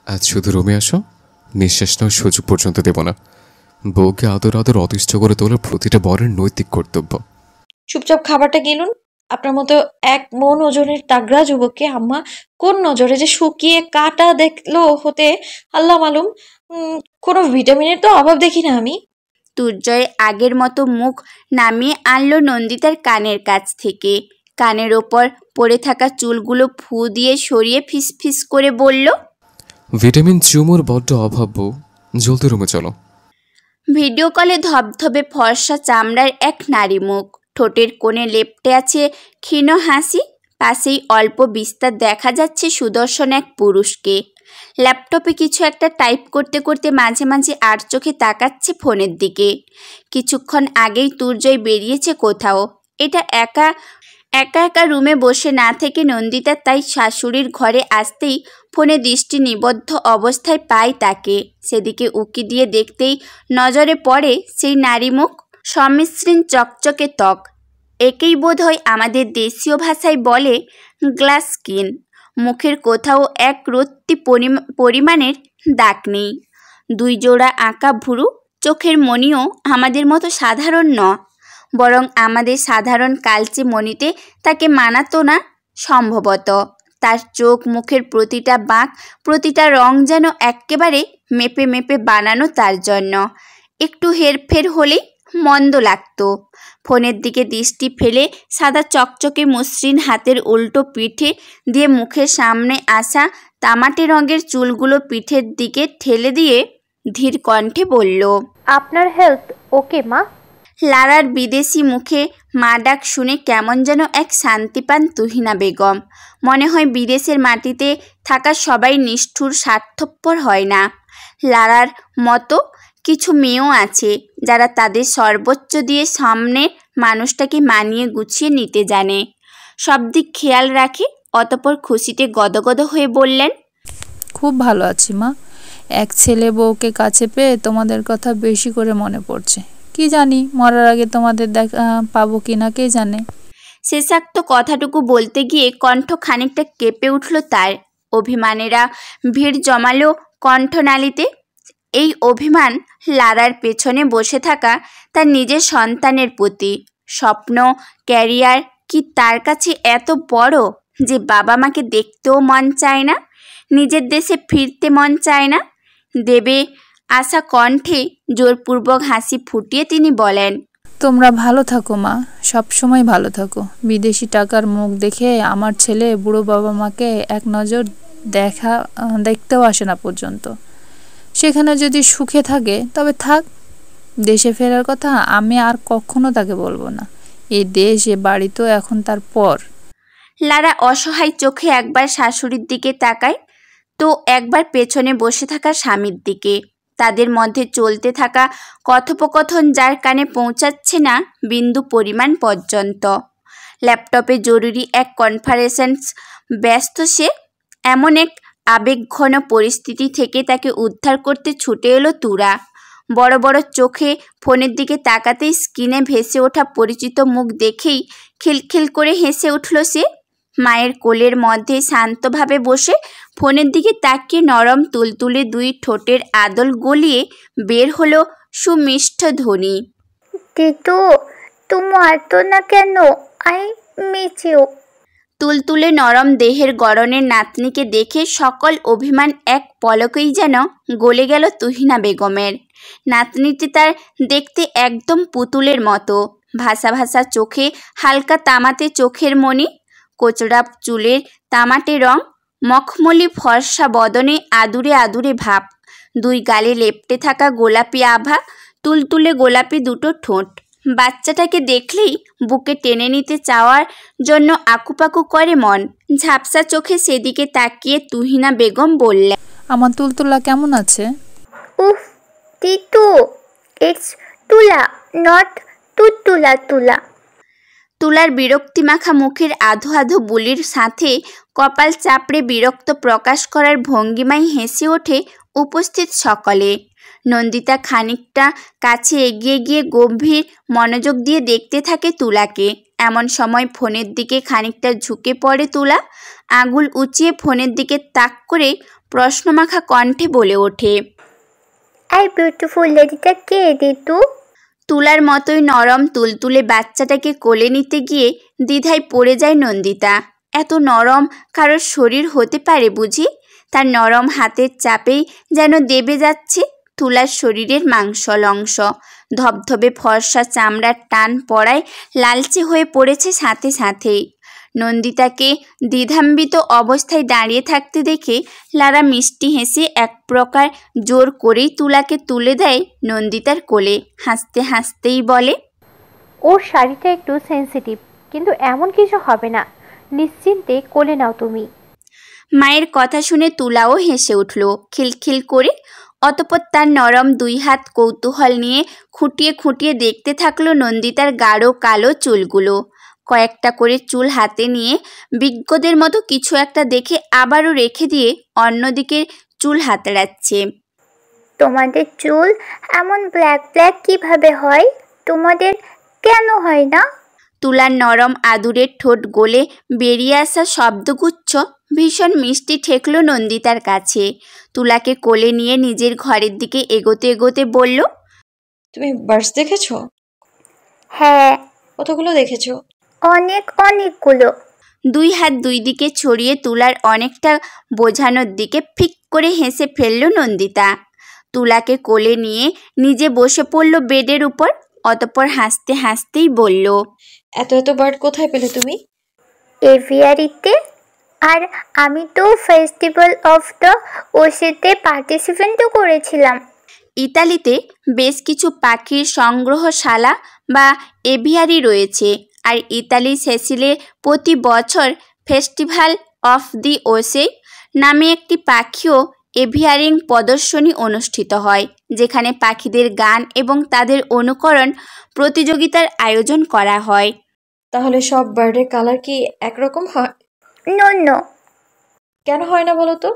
আজ শুধু রুমে আসো, নিঃশ্বাস নেওয়ার সুযোগ পর্যন্ত দেব না। বউকে আদর আদর অতিষ্ঠ করে তোলার প্রতিটা বরের নৈতিক কর্তব্য। চুপচাপ খাবারটা গিলুন। আপনার মতো 1 মণ ওজনের তাগড়া যুবককে আম্মা কোন নজরে যে শুকিয়ে কাটা দেখলো হতে আল্লাহ মালুম। কোনো ভিটামিনের তো অভাব দেখি না আমি। তুর্জয় আগের মতো মুখ নামিয়ে আনলো নন্দিতার কানের কাছ থেকে। কানের ওপর পড়ে থাকা চুলগুলো ফু দিয়ে সরিয়ে ফিসফিস করে বলল, ভিটামিন চুমুর বড্ড অভাব বউ, জলদি রুমে চলো। ভিডিও কলে ধবধবে ফর্সা চামড়ার এক নারী মুখ, ঠোঁটের কোণে লেপ্টে আছে ক্ষীণ হাসি। পাশেই অল্প বিস্তার দেখা যাচ্ছে সুদর্শন এক পুরুষকে। ল্যাপটপে কিছু একটা টাইপ করতে করতে মাঝে মাঝে আর চোখে তাকাচ্ছে ফোনের দিকে। কিছুক্ষণ আগেই তুর্জয় বেরিয়েছে কোথাও। এটা একা একা রুমে বসে না থেকে নন্দিতা তাই শাশুড়ির ঘরে আসতেই ফোনে দৃষ্টি নিবদ্ধ অবস্থায় পায় তাকে। সেদিকে উকি দিয়ে দেখতেই নজরে পড়ে সেই নারী মুখ, সমিশ্রীন চকচকে ত্বক। একেই বোধহয় আমাদের দেশীয় ভাষায় বলে গ্লাস স্কিন। মুখের কোথাও এক রত্তি পরিমাণের দাগ নেই। 2 জোড়া আঁকা ভুরু, চোখের মণিও আমাদের মতো সাধারণ ন, বরং আমাদের সাধারণ কালচে মণিতে তাকে মানাতো না সম্ভবত। তার চোখ মুখের প্রতিটা বাঁক, প্রতিটা রং যেন একেবারে মেপে মেপে বানানো তার জন্য। একটু হেরফের হলেই মন্দ লাগতো। ফোনের দিকে দৃষ্টি ফেলে সাদা চকচকে মসৃণ হাতের উল্টো পিঠে দিয়ে মুখের সামনে আসা তামাটে রঙের চুলগুলো পিঠের দিকে ঠেলে দিয়ে ধীর কণ্ঠে বলল, আপনার হেলথ ওকে মা? লারার বিদেশি মুখে মা ডাক শুনে কেমন যেন এক শান্তি পান তুহিনা বেগম। মনে হয় বিদেশের মাটিতে থাকা সবাই নিষ্ঠুর স্বার্থপর হয় না। লারার মতো কিছু মেয়েও আছে যারা তাদের সর্বোচ্চ দিয়ে সামনের মানুষটাকে মানিয়ে গুছিয়ে নিতে জানে, সব দিক খেয়াল রাখে। অতঃপর খুশিতে গদগদ হয়ে বললেন, খুব ভালো আছি মা। এক ছেলে বউকে কাছে পেয়ে তোমাদের কথা বেশি করে মনে পড়ছে। কি জানি মরার আগে তোমাদের দেখা পাবো কিনা কে জানে। শেষাক্ত কথাটুকু বলতে গিয়ে কণ্ঠ খানিকটা কেঁপে উঠল তার। অভিমানেরা ভিড় জমালো কণ্ঠনালীতে। এই অভিমান লারার পেছনে বসে থাকা তার নিজের সন্তানের প্রতি। স্বপ্ন, ক্যারিয়ার কি তার কাছে এত বড় যে বাবা মাকে দেখতেও মন চায় না, নিজের দেশে ফিরতে মন চায় না? দেবে আশা কণ্ঠে জোরপূর্বক হাসি ফুটিয়ে তিনি বলেন, তোমরা ভালো থাকো মা, সব সময় ভালো থাকো। বিদেশি টাকার মুখ দেখে আমার ছেলে বুড়ো বাবা মাকে এক নজর দেখতেও আসে না পর্যন্ত। সেখানে যদি সুখে থাকে তবে থাক। দেশে ফেরার কথা আমি আর কখনো তাকে বলবো না। এই দেশ এ বাড়ি তো এখন তার পর। লারা অসহায় চোখে একবার শাশুড়ির দিকে তাকায়, তো একবার পেছনে বসে থাকা স্বামীর দিকে। তাদের মধ্যে চলতে থাকা কথোপকথন যার কানে পৌঁছাচ্ছে না বিন্দু পরিমাণ পর্যন্ত। ল্যাপটপে জরুরি এক কনফারেন্স ব্যস্ত সে। এমন এক আবেগঘন পরিস্থিতি থেকে তাকে উদ্ধার করতে ছুটে এলো তুরা। বড় বড় চোখে ফোনের দিকে তাকাতেই স্ক্রিনে ভেসে ওঠা পরিচিত মুখ দেখেই খিলখিল করে হেসে উঠল সে। মায়ের কোলের মধ্যে শান্তভাবে বসে ফোনের দিকে তাকিয়ে নরম তুলতুলে দুই ঠোঁটের আদল গলিয়ে বের হলো সুমিষ্ঠ ধ্বনি, দিদু তুমি এত না কেন, আই মিস ইউ। তুলতুলে নরম দেহের গড়নের নাতনিকে দেখে সকল অভিমান এক পলকেই যেন গলে গেল তুহিনা বেগমের। নাতনিটি তার দেখতে একদম পুতুলের মতো, ভাসা ভাসা চোখে হালকা তামাটে চোখের মণি, কোচড়া চুলের তামাটে রং, মখমলি ফর্সা বদনে আদুরে আদুরে ভাব, দুই গালে লেপ্টে থাকা গোলাপি আভা, তুলতুলে গোলাপি দুটো ঠোঁট। বাচ্চাটাকে দেখলেই বুকে টেনে নিতে চাওয়ার জন্য আকুপাকু করে মন। ঝাপসা চোখে সেদিকে তাকিয়ে তুহিনা বেগম বললেন, আমার তুলতুলা কেমন আছে? উফ দিদু, ইটস তুলা, নট তুতুলা তুলা। তুলার বিরক্তিমাখা মুখের আধো আধো বুলির সাথে কপাল চাপড়ে বিরক্ত প্রকাশ করার ভঙ্গিমায় হেসে ওঠে উপস্থিত সকলে। নন্দিতা খানিকটা কাছে এগিয়ে গিয়ে গম্ভীর মনোযোগ দিয়ে দেখতে থাকে তুলাকে। এমন সময় ফোনের দিকে খানিকটা ঝুঁকে পড়ে তুলা। আঙুল উঁচিয়ে ফোনের দিকে তাক করে প্রশ্নমাখা কণ্ঠে বলে ওঠে, আই বিউটিফুল লেডিটা কে দিদু? তুলার মতোই নরম তুলতুলে বাচ্চাটাকে কোলে নিতে গিয়ে দ্বিধায় পড়ে যায় নন্দিতা। এত নরম কারোর শরীর হতে পারে বুঝি? তার নরম হাতের চাপেই যেন দেবে যাচ্ছে তুলার শরীরের মাংসল অংশ। ধবধবে ফর্সা চামড়ার টান পড়ায় লালচে হয়ে পড়েছে সাথে সাথেই। নন্দিতাকে দ্বিধান্বিত অবস্থায় দাঁড়িয়ে থাকতে দেখে লারা মিষ্টি হেসে এক প্রকার জোর করেই তুলাকে তুলে দেয় নন্দিতার কোলে। হাসতে হাসতেই বলে, ওর শাড়িটা একটু সেন্সিটিভ, কিন্তু এমন কিছু হবে না, নিশ্চিন্তে কোলে নাও তুমি। মায়ের কথা শুনে তুলাও হেসে উঠল খিলখিল করে। অতঃপর তার নরম দুই হাত কৌতূহল নিয়ে খুঁটিয়ে খুঁটিয়ে দেখতে থাকলো নন্দিতার গাঢ় কালো চুলগুলো। কয়েকটা করে চুল হাতে নিয়ে বিজ্ঞদের মতো কিছু একটা দেখে আবারও রেখে দিয়ে অন্যদিকে চুল হাতড়াচ্ছে। তোমাদের চুল এমন ব্ল্যাক ব্ল্যাক কিভাবে হয়? তোমাদের কেন হয় না? তুলার নরম আদুরের ঠোঁট গলে বেরিয়ে আসা শব্দগুচ্ছ ভীষণ মিষ্টি ঠেকল নন্দিতার কাছে। তুলাকে কোলে নিয়ে নিজের ঘরের দিকে এগোতে এগোতে বলল, তুমি বার্ডস দেখেছো? হ্যাঁ। কতগুলো দেখেছো? অনেকগুলো। দুই হাত দুই দিকে ছড়িয়ে তুলার অনেকটা বোঝানোর দিকে ফিক করে হেসে ফেলল নন্দিতা। তুলাকে কোলে নিয়ে নিজে বসে পড়ল বেডের উপর। অতঃপর হাসতে হাসতেই বলল, এত এত বার্ড কোথায় পেলে তুমি? এভিয়ারিতে। আর আমি তো ফেস্টিভ্যাল অফ দ্য ওশেতে পার্টিসিপেন্টও করেছিলাম। ইতালিতে বেশ কিছু পাখির সংগ্রহশালা বা এভিয়ারি রয়েছে, আর ইতালি সেসিলে প্রতি বছর ফেস্টিভ্যাল অফ দি ওসে নামে একটি পাখি ও এভিয়ারিং প্রদর্শনী অনুষ্ঠিত হয়, যেখানে পাখিদের গান এবং তাদের অনুকরণ প্রতিযোগিতার আয়োজন করা হয়। তাহলে সব বার্ডের কালার কি একরকম হয়? No no. কেন হয় না বলো তো?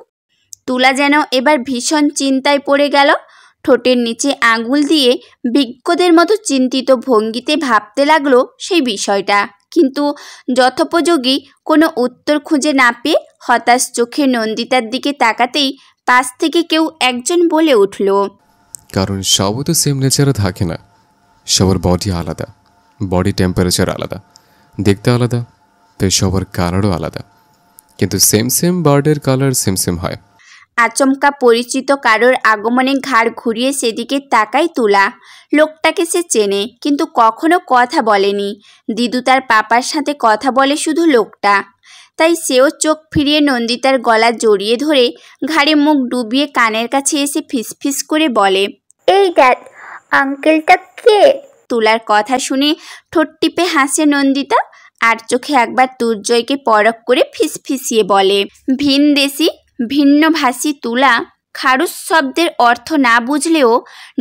তুলা যেন এবার ভীষণ চিন্তায় পড়ে গেল। ঠোঁটের নিচে আঙুল দিয়ে বিজ্ঞদের মতো চিন্তিত ভঙ্গিতে ভাবতে লাগলো সেই বিষয়টা, কিন্তু যথোপযোগী কোনো উত্তর খুঁজে না পেয়ে হতাশ চোখে নন্দিতার দিকে তাকাতেই পাশ থেকে কেউ একজন বলে উঠল, কারণ সবও তো সেম নেচারে থাকে না, সবার বডি আলাদা, বডি টেম্পারেচার আলাদা, দেখতে আলাদা, তাই সবার কালারও আলাদা, কিন্তু সেম সেম বার্ডের কালার সেম সেম হয়। আচমকা পরিচিত কারোর আগমনে ঘাড় ঘুরিয়ে সেদিকে তাকায় তুলা। লোকটাকে সে চেনে, কিন্তু কখনো কথা বলেনি। দিদু তার পাপার সাথে কথা বলে শুধু লোকটা, তাই সেও চোখ ফিরিয়ে নন্দিতার গলা জড়িয়ে ধরে ঘাড়ে মুখ ডুবিয়ে কানের কাছে এসে ফিসফিস করে বলে, এই দেখ আঙ্কেলটা কে? তুলার কথা শুনে ঠোঁট টিপে হাসে নন্দিতা, আর চোখে একবার দুর্জয়কে পরখ করে ফিসফিসিয়ে বলে। ভিনদেশি ভিন্নভাষী তুলা খারুস শব্দের অর্থ না বুঝলেও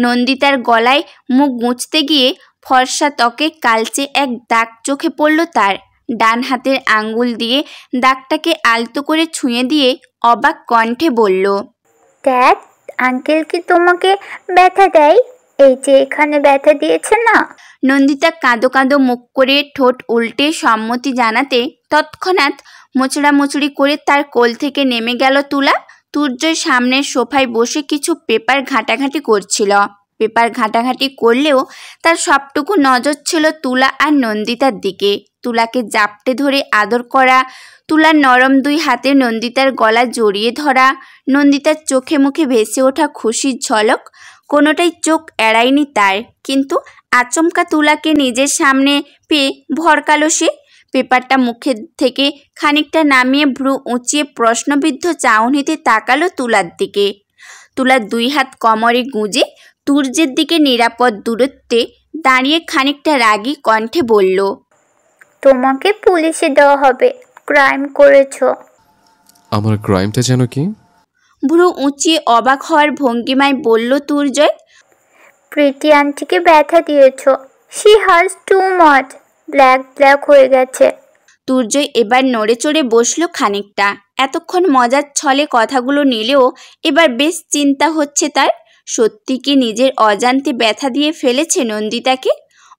নন্দিতার গলায় মুখ গুঁজতে গিয়ে ফর্সা ত্বকে কালচে এক দাগ চোখে পড়ল তার। ডান হাতের আঙ্গুল দিয়ে দাগটাকে আলতো করে ছুঁয়ে দিয়ে অবাক কণ্ঠে বলল, দেখ আঙ্কেল কি তোমাকে ব্যথা দেয়? এই যে এখানে ব্যথা দিয়েছে না? নন্দিতা কাঁদো কাঁদো মুখ করে ঠোঁট উল্টে সম্মতি জানাতে তৎক্ষণাৎ মোচড়ামুচড়ি করে তার কোল থেকে নেমে গেল তুলা। তুর্যর সামনের সোফায় বসে কিছু পেপার ঘাঁটাঘাঁটি করছিল। পেপার ঘাঁটাঘাঁটি করলেও তার সবটুকু নজর ছিল তুলা আর নন্দিতার দিকে। তুলাকে জাপটে ধরে আদর করা, তুলার নরম দুই হাতে নন্দিতার গলা জড়িয়ে ধরা, নন্দিতার চোখে মুখে ভেসে ওঠা খুশির ঝলক, কোনোটাই চোখ এড়ায়নি তার। কিন্তু আচমকা তুলাকে নিজের সামনে পেয়ে ভরকালো সে। পেপারটা মুখের থেকে খানিকটা নামিয়ে ভ্রু উঁচিয়ে প্রশ্নবিদ্ধ চাউনিতে তাকালো তুলার দিকে। তুলার দুই হাত কোমরে গুঁজে তুর্যের দিকে নিরাপদ দূরত্বে দাঁড়িয়ে খানিকটা রাগী কণ্ঠে বলল, তোমাকে পুলিশে দেওয়া হবে, ক্রাইম করেছো। আমার ক্রাইমটা যেন কি? ভ্রু উঁচিয়ে অবাক হওয়ার ভঙ্গিমায় বলল তুর্জয়, প্রীতি আন্টিকে ব্যথা দিয়েছো। She has too much, black হয়ে গেছে। তুর্জয় এবার নড়ে চড়ে বসলো খানিকটা। এতক্ষণ মজার ছলে কথাগুলো নিলেও এবার বেশ চিন্তা হচ্ছে তার। সত্যি কি নিজের অজান্তে ব্যথা দিয়ে ফেলেছে নন্দিতাকে?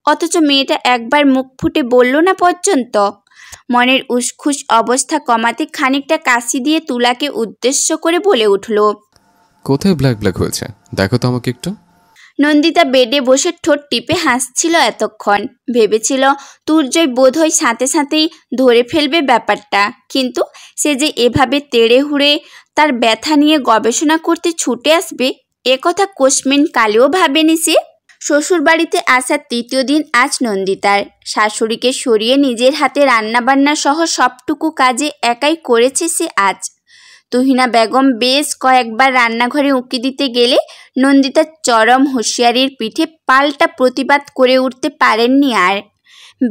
অথচ মেয়েটা একবার মুখ ফুটে বলল না পর্যন্ত। মনের উসখুস অবস্থা কমাতে খানিকটা কাশি দিয়ে তুলাকে উদ্দেশ্য করে বলে উঠল, কোথায় ব্ল্যাক হয়েছে দেখো তো আমাকে একটু। নন্দিতা বেডে বসে ঠোঁট টিপে হাসছিল এতক্ষণ। ভেবেছিল তুর্জয় বোধহয় সাথে সাথেই ধরে ফেলবে ব্যাপারটা, কিন্তু সে যে এভাবে তেড়ে হুড়ে তার ব্যথা নিয়ে গবেষণা করতে ছুটে আসবে একথা কোশমিন কালেও ভাবেনি সে। শ্বশুরবাড়িতে আসার তৃতীয় দিন আজ নন্দিতার। শাশুড়িকে সরিয়ে নিজের হাতে রান্নাবান্না সহ সবটুকু কাজে একাই করেছে সে আজ। তুহিনা বেগম বেশ কয়েকবার রান্নাঘরে উঁকি দিতে গেলে নন্দিতার চরম হুঁশিয়ারির পিঠে পাল্টা প্রতিবাদ করে উঠতে পারেননি আর।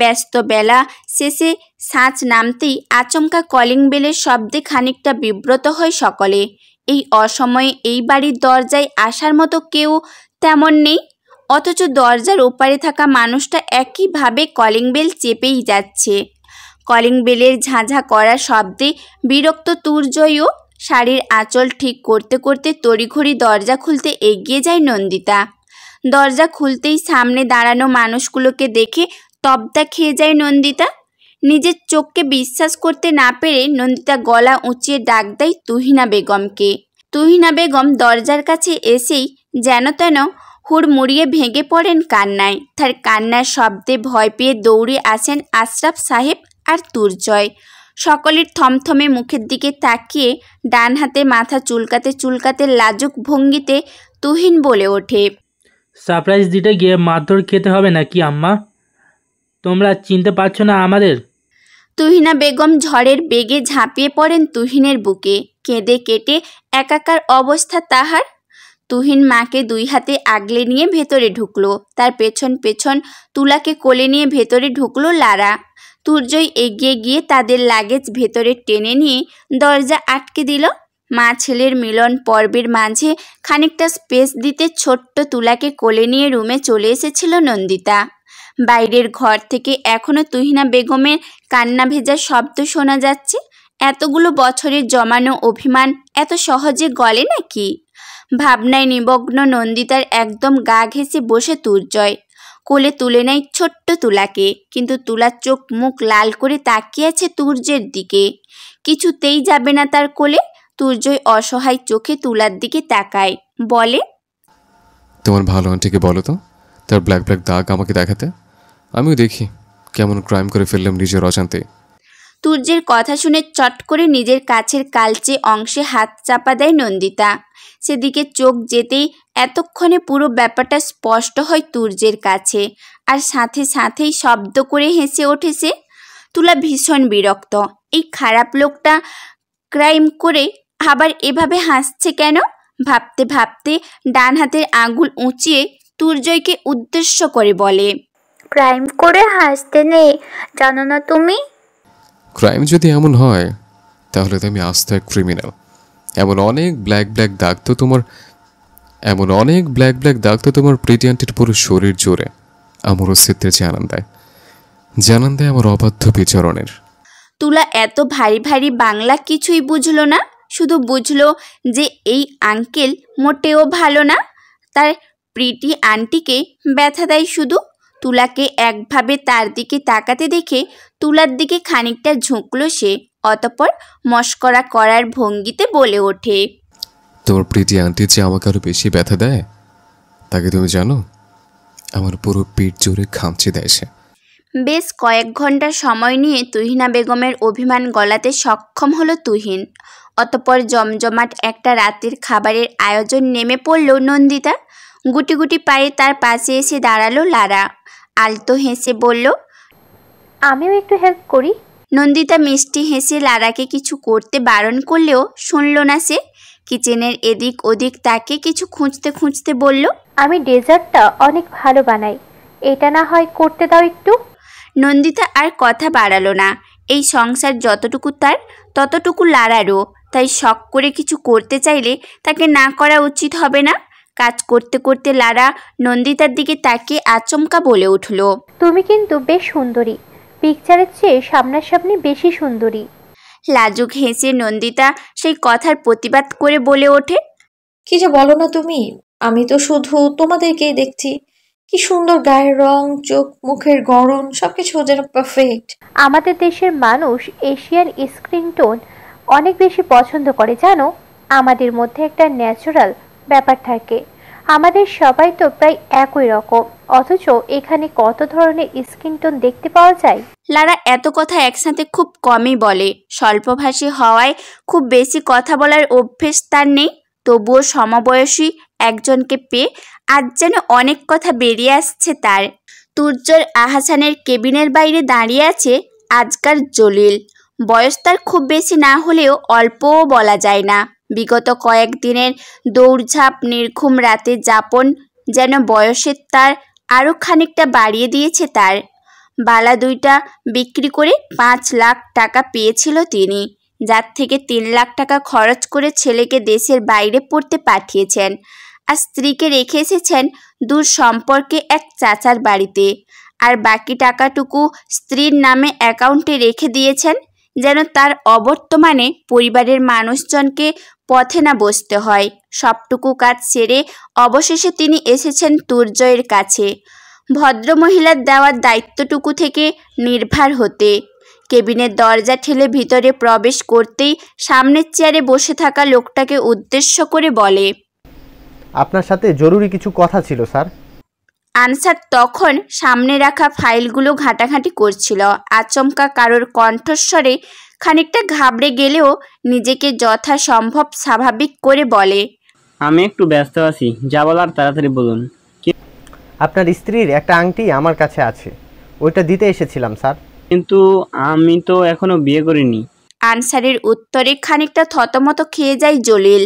ব্যস্ত বেলা শেষে সাঁচ নামতেই আচমকা কলিং বেলের শব্দে খানিকটা বিব্রত হয় সকলে। এই অসময়ে এই বাড়ির দরজায় আসার মতো কেউ তেমন নেই, অথচ দরজার ওপারে থাকা মানুষটা একইভাবে কলিং বেল চেপেই যাচ্ছে। কলিং বেলের ঝাঁঝা করা শব্দে বিরক্ত তুর্জয়ও শাড়ির আঁচল ঠিক করতে করতে তড়িঘড়ি দরজা খুলতে এগিয়ে যায় নন্দিতা। দরজা খুলতেই সামনে দাঁড়ানো মানুষগুলোকে দেখে তবদা খেয়ে যায় নন্দিতা। নিজের চোখকে বিশ্বাস করতে না পেরে নন্দিতা গলা উঁচিয়ে ডাক দেয় তুহিনা বেগমকে। তুহিনা বেগম দরজার কাছে এসেই যেন তেন হুড়মুড়িয়ে ভেঙে পড়েন কান্নায়। তার কান্নার শব্দে ভয় পেয়ে দৌড়ে আসেন আশরাফ সাহেব আর তুর্জয়। সকলের থমথমে মুখের দিকে তাকিয়ে ডান হাতে মাথা চুলকাতে চুলকাতে লাজুক ভঙ্গিতে তুহিন বলে ওঠে, সারপ্রাইজ দিতে গিয়ে মারধর খেতে হবে নাকি আম্মা? তোমরা চিনতে পারছো না আমাদের? তুহিনা বেগম ঝড়ের বেগে ঝাঁপিয়ে পড়েন তুহিনের বুকে। কেঁদে কেটে একাকার অবস্থা তাহার। তুহিন মাকে দুই হাতে আগলে নিয়ে ভেতরে ঢুকলো। তার পেছন পেছন তুলাকে কোলে নিয়ে ভেতরে ঢুকলো লারা। তুর্যই এগিয়ে গিয়ে তাদের লাগেজ ভেতরে টেনে নিয়ে দরজা আটকে দিল। মা ছেলের মিলন পর্বের মাঝে খানিকটা স্পেস দিতে ছোট্ট তুলাকে কোলে নিয়ে রুমে চলে এসেছিল নন্দিতা। বাইরের ঘর থেকে এখনো তুহিনা বেগমের কান্না ভেজা শব্দ শোনা যাচ্ছে। এতগুলো বছরের জমানো অভিমান এত সহজে গলে নাকি? ভাবনায় নিমগ্ন নন্দিতার একদম গা ঘেঁষে বসে তুর্জয়। কোলে তুলে নেয় ছোট্ট তুলাকে, কিন্তু তুলার চোখ মুখ লাল করে তাকিয়ে আছে তুর্যের দিকে। কিছুতেই যাবে না তার কোলে। তুর্জয় অসহায় চোখে তুলার দিকে তাকায়, বলে, তোমার ভালো আন্টিকে বলো তো তার ব্ল্যাক ব্ল্যাক দাগ আমাকে দেখাতে, আমিও দেখি কেমন ক্রাইম করে ফেললাম নিজের অজান্তে। তুর্যের কথা শুনে চট করে নিজের কাছের কালচে অংশে হাত চাপা দেয় নন্দিতা। সেদিকে চোখ যেতেই এতক্ষণে পুরো ব্যাপারটা স্পষ্ট হয় তুর্যের কাছে, আর সাথে সাথেই শব্দ করে হেসে ওঠে সে। তুলা ভীষণ বিরক্ত। এই খারাপ লোকটা ক্রাইম করে আবার এভাবে হাসছে কেন? ভাবতে ভাবতে ডান হাতের আঙুল উঁচিয়ে তুর্জয়কে উদ্দেশ্য করে বলে, ক্রাইম করে হাসতে নেই, জানো না তুমি? ক্রাইম যদি এমন হয় তাহলে তো আমি আস্ত এক ক্রিমিনাল। এমন অনেক ব্ল্যাক ব্ল্যাক দাগ তো তোমার প্রিটি আন্টির পুরো শরীর জুড়ে আমার অস্তিত্বে জানান দেয় আমার অবাধ্য বিচরণের। তুলা এত ভারী ভারী বাংলা কিছুই বুঝলো না, শুধু বুঝলো যে এই আঙ্কেল মোটেও ভালো না, তার প্রিটি আন্টিকে ব্যথা দেয় শুধু। তুলাকে একভাবে তার দিকে তাকাতে দেখে তুলার দিকে খানিকটা ঝুঁকলো সে, অতঃপর মস্করা করার ভঙ্গিতে বলে ওঠে, তোমার প্রিটি আন্টি যে আমাকে আরো বেশি ব্যথা দেয় তাকে তুমি জানো? আমার পুরো পিঠ জোরে খামচে দেয় সে। বেশ কয়েক ঘন্টা সময় নিয়ে তুহিনা বেগমের অভিমান গলাতে সক্ষম হলো তুহিন। অতঃপর জমজমাট একটা রাতের খাবারের আয়োজন নেমে পড়ল নন্দিতা। গুটি গুটি পায়ে তার পাশে এসে দাঁড়ালো লারা। আলতো হেসে বলল, আমিও একটু হেল্প করি। নন্দিতা মিষ্টি হেসে লারাকে কিছু করতে বারণ করলেও শুনল না সে। কিচেনের এদিক ওদিক তাকে কিছু খুঁজতে খুঁজতে বলল, আমি ডেজার্টটা অনেক ভালো বানাই, এটা না হয় করতে দাও একটু। নন্দিতা আর কথা বাড়ালো না। এই সংসার যতটুকু তার ততটুকু লারারও, তাই শখ করে কিছু করতে চাইলে তাকে না করা উচিত হবে না। কাজ করতে করতে লারা নন্দিতার দিকে তাকিয়ে আচমকা বলে উঠল, তুমি কিন্তু বেশ সুন্দরী, পিকচারের চেয়ে সামনাসামনি বেশি সুন্দরী। লাজুক হেসে নন্দিতা সেই কথার প্রতিবাদ করে বলে ওঠে, কি যে বলো না তুমি, আমি তো শুধু তোমাদেরকেই দেখছি। কি সুন্দর গায়ের রং, চোখ মুখের গড়ন, সবকিছু যেন পারফেক্ট। আমাদের দেশের মানুষ এশিয়ান স্কিন টোন অনেক বেশি পছন্দ করে জানো। আমাদের মধ্যে একটা ন্যাচারাল ব্যাপার থাকে, আমাদের সবাই তো প্রায় একই রকম, অথচ এখানে কত ধরনের স্কিন টোন দেখতে পাওয়া যায়। লারা এত কথা একসাথে খুব কমই বলে। স্বল্পভাষী হওয়ায় খুব বেশি কথা বলার অভ্যেস তার নেই। তবুও সমবয়সী একজনকে পেয়ে আজ যেন অনেক কথা বেরিয়ে আসছে তার। তুর্যর আহাসানের কেবিনের বাইরে দাঁড়িয়ে আছে আজকার জলিল। বয়স তার খুব বেশি না হলেও অল্পও বলা যায় না। বিগত কয়েকদিনের দৌড়ঝাঁপ নির্ঘুম রাতে যাপন যেন বয়সের তার আরও খানিকটা বাড়িয়ে দিয়েছে তার। বালা দুইটা বিক্রি করে 5 লাখ টাকা পেয়েছিল তিনি, যার থেকে 3 লাখ টাকা খরচ করে ছেলেকে দেশের বাইরে পড়তে পাঠিয়েছেন, আর স্ত্রীকে রেখে এসেছেন দূর সম্পর্কে এক চাচার বাড়িতে। আর বাকি টাকাটুকু স্ত্রীর নামে অ্যাকাউন্টে রেখে দিয়েছেন, যেন তার অবর্তমানে পরিবারের মানুষজনকে পথে না বসতে হয়। সবটুকু কাজ সেরে অবশেষে তিনি এসেছেন তুর্জয়ের কাছে, ভদ্রমহিলার দেওয়ার দায়িত্বটুকু থেকে নির্ভর হতে। কেবিনের দরজা ঠেলে ভিতরে প্রবেশ করতেই সামনের চেয়ারে বসে থাকা লোকটাকে উদ্দেশ্য করে বলে, আপনার সাথে জরুরি কিছু কথা ছিল স্যার। আনসার তখন সামনে রাখা ফাইলগুলো ঘাঁটাঘাঁটি করছিল। আচমকা কারোর কণ্ঠস্বরে খানিকটা ঘাবড়ে গেলেও নিজেকে যথাসম্ভব স্বাভাবিক করে বলে, আমি একটু ব্যস্ত আছি, যা বলার তাড়াতাড়ি বলুন। আপনার স্ত্রীর একটা আংটি আমার কাছে আছে, ওইটা দিতে এসেছিলাম স্যার। কিন্তু আমি তো এখনো বিয়ে করিনি। আনসারের উত্তরে খানিকটা থতমত খেয়ে যায় জলিল।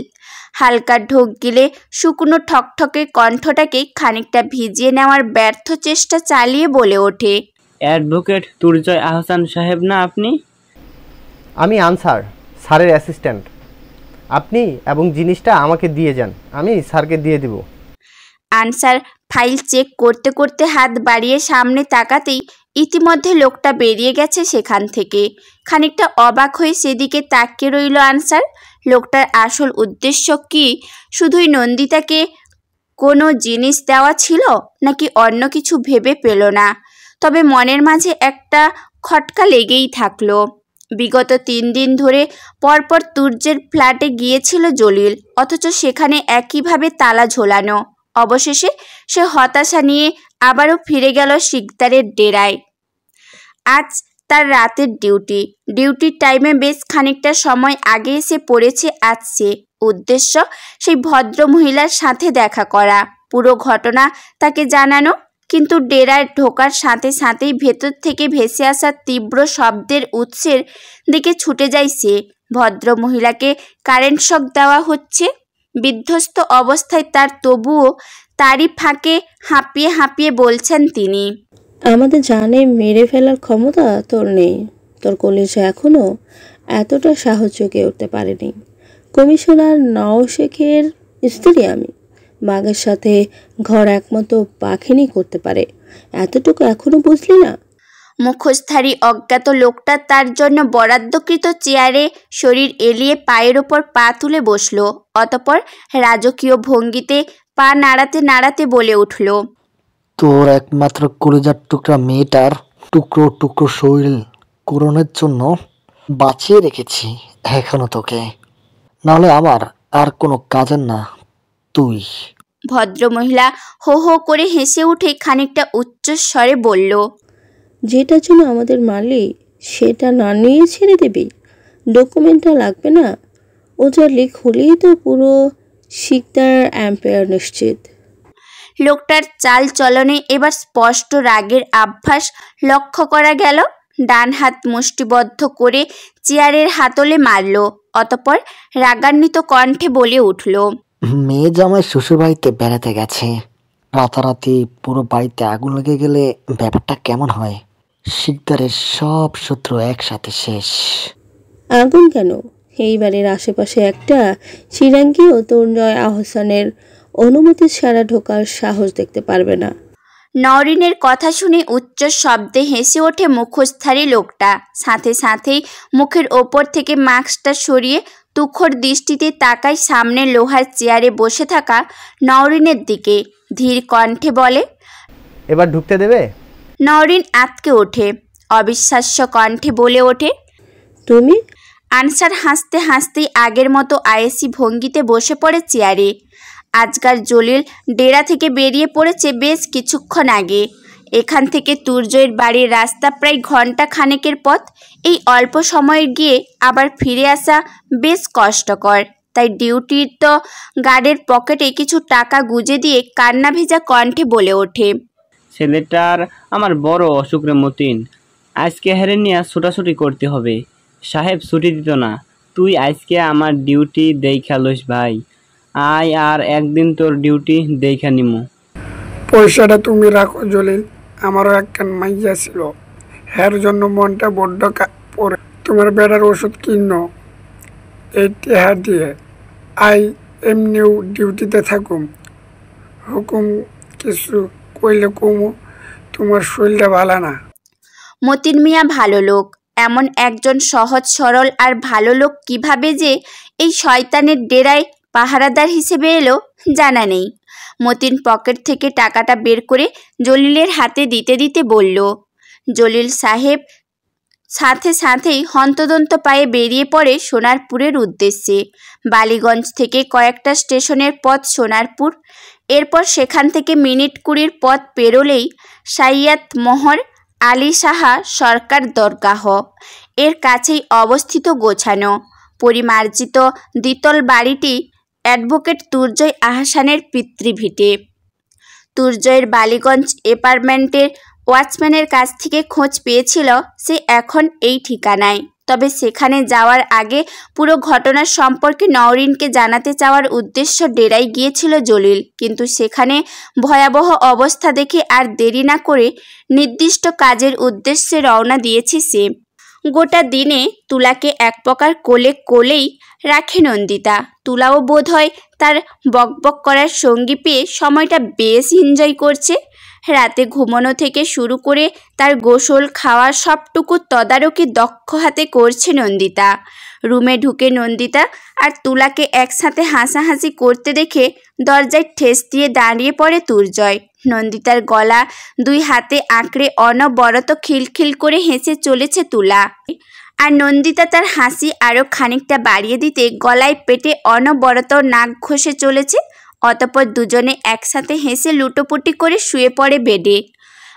হালকা ঢোক গিলে শুকনো ঠকঠকে কণ্ঠটাকে খানিকটা ভিজিয়ে নেওয়ার ব্যর্থ চেষ্টা চালিয়ে বলে ওঠে, অ্যাডভোকেট তুর্জয় আহসান সাহেব না আপনি? আমি আনসার, স্যারের অ্যাসিস্ট্যান্ট। আপনি এবং জিনিসটা আমাকে দিয়ে যান, আমি স্যারকে দিয়ে দিব। আনসার ফাইল চেক করতে করতে হাত বাড়িয়ে সামনে তাকাতেই ইতিমধ্যে লোকটা বেরিয়ে গেছে সেখান থেকে। খানিকটা অবাক হয়ে সেদিকে তাকিয়ে রইল আনসার। লোকটার আসল উদ্দেশ্য কি? শুধুই নন্দিতাকে কোনো জিনিস দেওয়া ছিল নাকি অন্য কিছু ভেবে পেল না। তবে মনের মাঝে একটা খটকা লেগেই থাকলো। বিগত 3 দিন ধরে পরপর তুর্যের ফ্ল্যাটে গিয়েছিল জলিল, অথচ সেখানে একইভাবে তালা ঝোলানো। অবশেষে সে হতাশা নিয়ে আবারও ফিরে গেল শিকদারের ডেরায়। আজ তার রাতের ডিউটির টাইমে বেশ খানিকটা সময় আগে এসে পড়েছে আজ সে। উদ্দেশ্য সেই ভদ্র মহিলার সাথে দেখা করা, পুরো ঘটনা তাকে জানানো। কিন্তু ডেরায় ঢোকার সাথে সাথেই ভেতর থেকে ভেসে আসা তীব্র শব্দের উৎসের দিকে ছুটে যায় সে। ভদ্র মহিলাকে কারেন্ট শক দেওয়া হচ্ছে। বিধ্বস্ত অবস্থায় তার, তবুও তারই ফাঁকে হাঁপিয়ে হাঁপিয়ে বলছেন তিনি, আমাদের জানে মেরে ফেলার ক্ষমতা তোর নেই। তোর কলেজে এখনো এতটা সাহস জেগে উঠতে পারেনি। কমিশনার নওশেখের স্ত্রী আমি। বাঘের সাথে ঘর একমতো পাখিনি করতে পারে, এতটুকু এখনো বুঝলি না? মুখোশধারী অজ্ঞাত লোকটা তার জন্য বরাদ্দকৃত চেয়ারে শরীর এলিয়ে পায়ের ওপর পা তুলে বসল। অতঃপর রাজকীয় ভঙ্গিতে পা নাড়াতে নাড়াতে বলে উঠল, তোর একমাত্র কলিজার টুকরা মেয়েটার টুকরো টুকরো শরীর কোরনের জন্য বাঁচিয়ে রেখেছি এখনো তোকে, নাহলে আমার আর কোনো কাজের না তুই। ভদ্রমহিলা হো হো করে হেসে উঠে খানিকটা উচ্চ স্বরে বলল, যেটার জন্য আমাদের মারলি সেটা না নিয়ে ছেড়ে দিবি? ডকুমেন্টটা লাগবে না? ওটা লিক হলেই তো পুরো শিকদার এম্পায়ার নিশ্চিত। লোকটার চাল চলনে এবার স্পষ্ট রাগের আভাস লক্ষ্য করা গেল। ডান হাত মুষ্টিবদ্ধ করে চেয়ারের হাতলে মারল। অতঃপর রাগান্বিত কণ্ঠে বলে উঠল, মেয়ে জামাই শ্বশুর বাড়িতে বেড়াতে গেছে, রাতারাতি পুরো বাড়িতে আগুন লেগে গেলে ব্যাপারটা কেমন হয়? শিকদারের সব শত্রু একসাথে শেষ। আগুন কেন? এই বাড়ির আশেপাশে একটা চিরাঙ্গিও তুর্জয় আহসানের অনুমতি ছাড়া ঢোকার সাহস দেখতে পারবে না। নওরিনের কথা শুনে উচ্চ শব্দে হেসে ওঠে মুখোশধারী লোকটা। সাথে সাথেই মুখের ওপর থেকে মাস্কটা সরিয়ে তুখোড় দৃষ্টিতে তাকায় সামনে লোহার চেয়ারে বসে থাকা নওরিনের দিকে। ধীর কণ্ঠে বলে, এবার ঢুকতে দেবে? নওরিন আঁতকে ওঠে, অবিশ্বাস্য কণ্ঠে বলে ওঠে, তুমি? আনসার হাসতে হাসতেই আগের মতো আয়েসি ভঙ্গিতে বসে পড়ে চেয়ারে। আজকাল জলিল ডেরা থেকে বেরিয়ে পড়েছে বেশ কিছুক্ষণ আগে। এখান থেকে তুর্জয়ের বাড়ির রাস্তা প্রায় ঘন্টা খানেকের পথ। এই অল্প সময়ে গিয়ে আবার ফিরে আসা বেশ কষ্টকর। তাই ডিউটির তো গার্ডের পকেটে কিছু টাকা গুজে দিয়ে কান্না ভেজা কণ্ঠে বলে ওঠে, ছেলেটার আমার বড় অসুখ রে মতিন, আজকে হেরে নিয়ে ছোটাছুটি করতে হবে। সাহেব ছুটি দিত না, তুই আজকে আমার ডিউটি দেখা লইস ভাই। আয় আর একদিন তোর ডিউটি দেখা নিমু। পয়সাটা তুমি রাখো জলিল, আমারও একখান মাইয়া ছিল, এর জন্য মনটা বড্ড পড়ে। তোমার বেড়ার ওষুধ কিন্ন এই টেহা দিয়ে। আই এমনিও ডিউটিতে থাকুম, হুকুম কিছু কইলে কমু, তোমার শরীরটা ভালো না। মতিন মিয়া ভালো লোক। এমন একজন সহজ সরল আর ভালো লোক কিভাবে যে এই শয়তানের ডেরায় পাহারাদার হিসেবে এলো জানা নেই। মতিন পকেট থেকে টাকাটা বের করে জলিলের হাতে দিতে দিতে বলল, জলিল সাহেব সাথে সাথেই হন্তদন্ত পায়ে বেরিয়ে পড়ে সোনারপুরের উদ্দেশ্যে। বালিগঞ্জ থেকে কয়েকটা স্টেশনের পথ সোনারপুর। এরপর সেখান থেকে মিনিট 20 পথ পেরোলেই সাইয়াত মোহর আলী সাহা সরকার দরগাহ। এর কাছেই অবস্থিত গোছানো পরিমার্জিত দ্বিতল বাড়িটি অ্যাডভোকেট তুর্জয় আহসানের পিতৃভিটে। তুর্জয়ের বালিগঞ্জ অ্যাপার্টমেন্টের ওয়াচম্যানের কাছ থেকে খোঁজ পেয়েছিল সে এখন এই ঠিকানায়। তবে সেখানে যাওয়ার আগে পুরো ঘটনার সম্পর্কে নওরিনকে জানাতে চাওয়ার উদ্দেশ্য ডেরায় গিয়েছিল জলিল, কিন্তু সেখানে ভয়াবহ অবস্থা দেখে আর দেরি না করে নির্দিষ্ট কাজের উদ্দেশ্যে রওনা দিয়েছে সে। গোটা দিনে তুলাকে এক প্রকার কোলেই রাখে নন্দিতা। তুলাও বোধ হয় তার বকবক করার সঙ্গী পেয়ে সময়টা বেশ এনজয় করছে। রাতে ঘুমানো থেকে শুরু করে তার গোসল খাওয়া সবটুকু তদারকি দক্ষ হাতে করছে নন্দিতা। রুমে ঢুকে নন্দিতা আর তুলাকে একসাথে হাসাহাসি করতে দেখে দরজায় ঠেস দিয়ে দাঁড়িয়ে পড়ে তুর্জয়। নন্দিতার গলা দুই হাতে আঁকড়ে অনবরত খিলখিল করে হেসে চলেছে তুলা, আর নন্দিতা তার হাসি আরও খানিকটা বাড়িয়ে দিতে গলায় পেটে অনবরত নাক ঘষে চলেছে। অতঃপর দুজনে একসাথে হেসে লুটোপুটি করে শুয়ে পড়ে বেডে।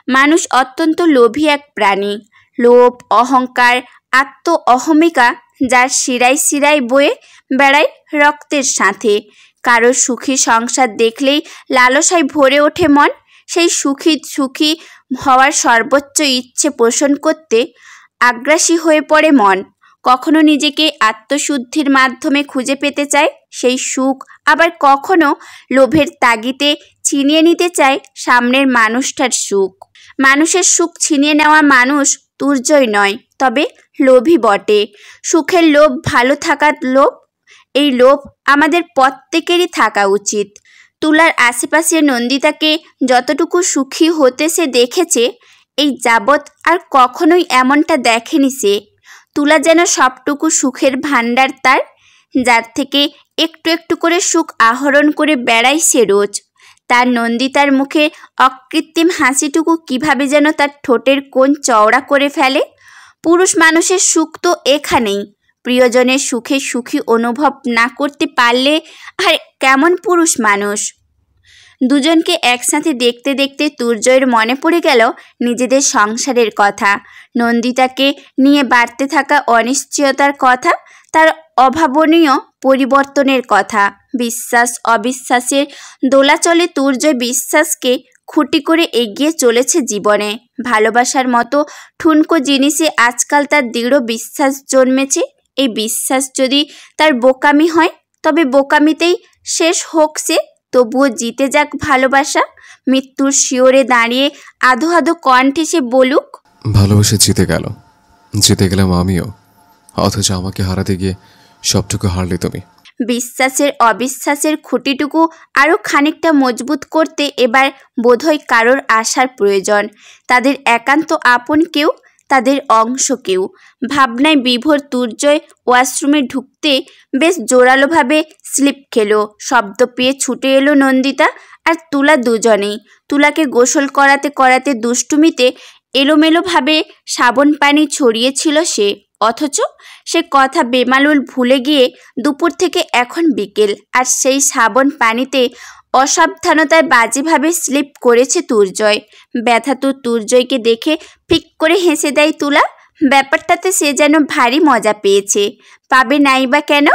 মানুষ অত্যন্ত লোভী এক প্রাণী। লোভ, অহংকার, অহমিকা যার শিরায় শিরায় বয়ে বেড়ায় রক্তের সাথে। কারোর সুখী সংসার দেখলেই লালসায় ভরে ওঠে মন। সেই সুখী হওয়ার সর্বোচ্চ ইচ্ছে পোষণ করতে আগ্রাসী হয়ে পড়ে মন। কখনো নিজেকে আত্মশুদ্ধির মাধ্যমে খুঁজে পেতে চায় সেই সুখ, আবার কখনো লোভের তাগিদে ছিনিয়ে নিতে চায় সামনের মানুষটার সুখ। মানুষের সুখ ছিনিয়ে নেওয়া মানুষ তুর্জয় নয়, তবে লোভী বটে। সুখের লোভ, ভালো থাকার লোভ, এই লোভ আমাদের প্রত্যেকেরই থাকা উচিত। তুলার আশেপাশে নন্দিতাকে যতটুকু সুখী হতে সে দেখেছে এই যাবৎ আর কখনোই এমনটা দেখেনি সে। তুলা যেন সবটুকু সুখের ভাণ্ডার তার, যার থেকে একটু একটু করে সুখ আহরণ করে বেড়ায় সে রোজ। তার নন্দিতার মুখে অকৃত্রিম হাসিটুকু কিভাবে যেন তার ঠোঁটের কোণ চওড়া করে ফেলে। পুরুষ মানুষের সুখ তো এখানেই। প্রিয়জনের সুখে সুখী অনুভব না করতে পারলে আর কেমন পুরুষ মানুষ। দুজনকে একসাথে দেখতে দেখতে তুর্জয়ের মনে পড়ে গেল নিজেদের সংসারের কথা, নন্দিতাকে নিয়ে বাড়তে থাকা অনিশ্চয়তার কথা, তার অভাবনীয় পরিবর্তনের কথা। বিশ্বাস অবিশ্বাসের দোলাচলে তুর্জয় বিশ্বাসকে খুঁটি করে এগিয়ে চলেছে জীবনে। ভালোবাসার মতো ঠুনকো জিনিসে আজকাল তার দৃঢ় বিশ্বাস জন্মেছে। এই বিশ্বাস যদি তার বোকামি হয় তবে বোকামিতেই শেষ হোক সে, তবুও জিতে যাক ভালোবাসা। মৃত্যুর শিওরে দাঁড়িয়ে আধো আধো কণ্ঠে সে বলুক, ভালোবাসা জিতে গেলাম আমিও, অথচ আমাকে হারাতে গিয়ে সবটুকু হারলে তুমি। বিশ্বাসের অবিশ্বাসের খুঁটিটুকু আরও খানিকটা মজবুত করতে এবার বোধহয় কারোর আশার প্রয়োজন। তাদের একান্ত আপন কেউ, তাদের অংশ কেউ। ভাবনায় বিভোর তুর্জয় ওয়াশরুমে ঢুকতে বেশ জোরালোভাবে স্লিপ খেলো। শব্দ পেয়ে ছুটে এলো নন্দিতা আর তুলা দুজনেই। তুলাকে গোসল করাতে করাতে দুষ্টুমিতে এলোমেলোভাবে সাবন পানি ছড়িয়েছিল সে, অথচ সে কথা বেমালুল ভুলে গিয়ে দুপুর থেকে এখন বিকেল, আর সেই সাবন পানিতে অসাবধানতায় বাজেভাবে স্লিপ করেছে তুর্জয়। ব্যথাতুর তুর্জয়কে দেখে ফিক করে হেসে দেয় তুলা। ব্যাপারটাতে সে যেন ভারী মজা পেয়েছে। পাবে নাই বা কেন?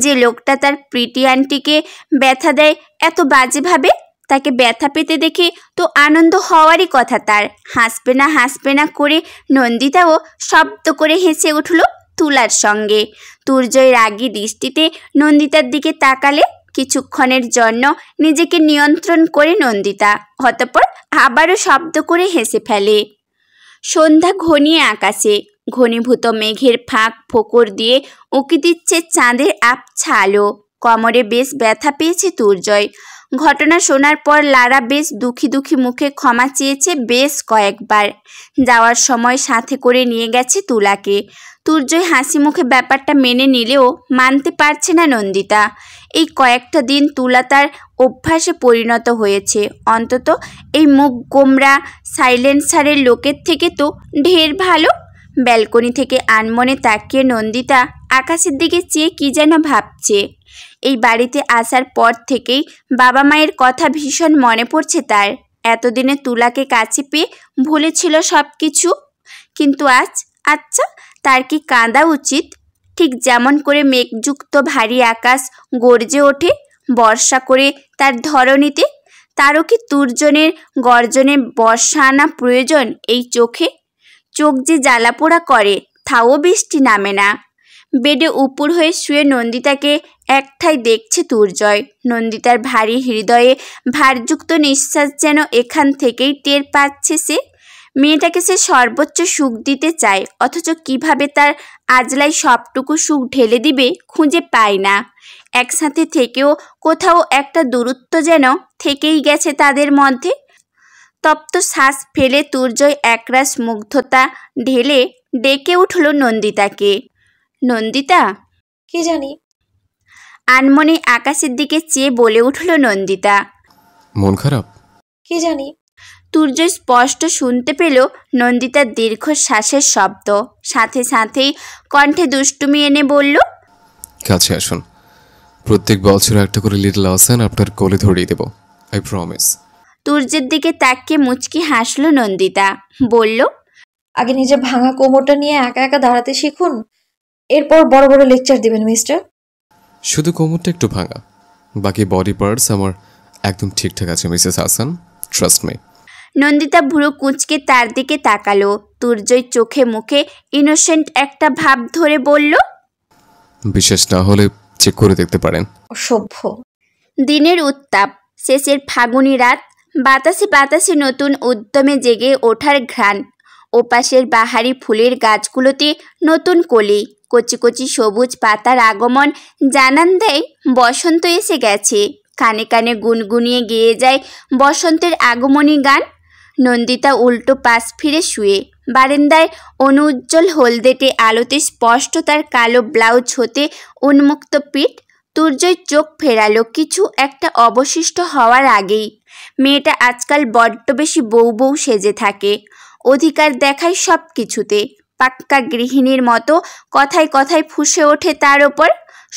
যে লোকটা তার প্রিটি আন্টিকে ব্যথা দেয় এত বাজেভাবে, তাকে ব্যথা পেতে দেখে তো আনন্দ হওয়ারই কথা তার। হাসবে না করে নন্দিতাও শব্দ করে হেসে উঠল তুলার সঙ্গে। তুর্জয় রাগী দৃষ্টিতে নন্দিতার দিকে তাকালে কিছুক্ষণের জন্য নিজেকে নিয়ন্ত্রণ করে নন্দিতা অতঃপর আবারও শব্দ করে হেসে ফেলে। সন্ধ্যা ঘনিয়ে আকাশে, ঘনীভূত মেঘের ফাঁক ফোকর দিয়ে উঁকি দিচ্ছে চাঁদের আবছা আলো। কোমরে বেশ ব্যথা পেয়েছে তুর্জয়। ঘটনা শোনার পর লারা বেশ দুঃখী মুখে ক্ষমা চেয়েছে বেশ কয়েকবার। যাওয়ার সময় সাথে করে নিয়ে গেছে তুলাকে। তুর্জয় হাসি মুখে ব্যাপারটা মেনে নিলেও মানতে পারছে না নন্দিতা। এই কয়েকটা দিন তুলা তার অভ্যাসে পরিণত হয়েছে। অন্তত এই মুখ গোমরা সাইলেন্সারের লোকের থেকে তো ঢের ভালো। ব্যালকনি থেকে আনমনে তাকিয়ে নন্দিতা আকাশের দিকে চেয়ে কি যেন ভাবছে। এই বাড়িতে আসার পর থেকেই বাবা মায়ের কথা ভীষণ মনে পড়ছে তার। এতদিনে তুলাকে কাছে পেয়ে ভুলেছিল সব কিছু, কিন্তু আজ আচ্ছা তার কি কাঁদা উচিত? ঠিক যেমন করে মেঘযুক্ত ভারী আকাশ গর্জে ওঠে বর্ষা করে তার ধরণীতে, তারও কি তুর্জনের গর্জনে বর্ষা আনা প্রয়োজন এই চোখে? চোখ যে জ্বালাপোড়া করে কোথাও বৃষ্টি নামে না। বেডে উপুর হয়ে শুয়ে নন্দিতাকে একঠাই দেখছে দুর্জয়। নন্দিতার ভারী হৃদয়ে ভারযুক্ত নিঃশ্বাস যেন এখান থেকেই টের পাচ্ছে সে। মেয়েটাকে সে সর্বোচ্চ সুখ দিতে চায়, অথচ কিভাবে তার আজলাই সবটুকু সুখ ঢেলে দিবে খুঁজে পায় না। একসাথে থেকেও কোথাও একটা দূরত্ব যেন থেকেই গেছে তাদের মধ্যে। তপ্ত শ্বাস ফেলে দুর্জয় একরাশ মুগ্ধতা ঢেলে ডেকে উঠল নন্দিতাকে। নন্দিতা, কি জানি। আনমনে আকাশের দিকে চেয়ে বলে উঠল নন্দিতা। মন খারাপ? কি জানি। দুর্জয় স্পষ্ট শুনতে পেল নন্দিতার দীর্ঘশ্বাসের শব্দ। সাথে সাথেই কণ্ঠে দুষ্টুমি এনে বলল, কাছে আসুন, প্রত্যেক বছর একটা করে লিটল আসান আপনার কোলে ধরিয়ে দেব, আই প্রমিস। দুর্যের দিকে তাকিয়ে মুচকি হাসল নন্দিতা। বলল, আগে নিজের ভাঙা কোমরটা নিয়ে একা একা দাঁড়াতে শিখুন, এরপর বড় বড় লেকচার দিবেন মিস্টার। শুধু কোমরটা একটু ভাঙা, বাকি বডি পার্টস আমার একদম ঠিকঠাক আছে Mrs Hasan, trust me. Nandita ভুরু কুঁচকে তার দিকে তাকালো। দুর্জয় চোখে মুখে ইনোসেন্ট একটা ভাব ধরে বলল, বিশেষ না হলে চেক করে দেখতে পারেন। অসভ্য। দিনের উত্তাপ, শেষের ফাগুনি রাত, বাতাসে বাতাসে নতুন উদ্যমে জেগে ওঠার ঘ্রাণ। ওপাশের বাহারি ফুলের গাছগুলোতে নতুন কলি, কচি কচি সবুজ পাতার আগমন জানান দেয় বসন্ত এসে গেছে। কানে কানে গুনগুনিয়ে গেয়ে যায় বসন্তের আগমনী গান। নন্দিতা উল্টো পাশ ফিরে শুয়ে বারান্দায় অনুজ্জ্বল হলদেটে আলোতে স্পষ্ট তার কালো ব্লাউজ হতে উন্মুক্ত পিঠ। দুর্জয় চোখ ফেরালো কিছু একটা অবশিষ্ট হওয়ার আগেই। মেয়েটা আজকাল বড্ড বেশি বউ বউ সেজে থাকে, অধিকার দেখায় সব কিছুতে। পাক্কা গৃহিণীর মতো কথায় কথায় ফুঁসে ওঠে তার ওপর।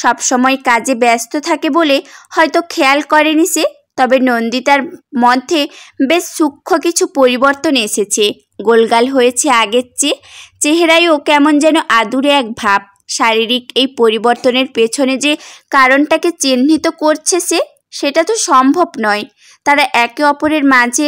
সবসময় কাজে ব্যস্ত থাকে বলে হয়তো খেয়াল করেনি সে, তবে নন্দিতার মধ্যে বেশ সূক্ষ্ম কিছু পরিবর্তন এসেছে। গোলগাল হয়েছে আগের চেয়ে, চেহারায়ও কেমন যেন আদুরে এক ভাব। শারীরিক এই পরিবর্তনের পেছনে যে কারণটাকে চিহ্নিত করছে সে, সেটা তো সম্ভব নয়। তারা একে অপরের মাঝে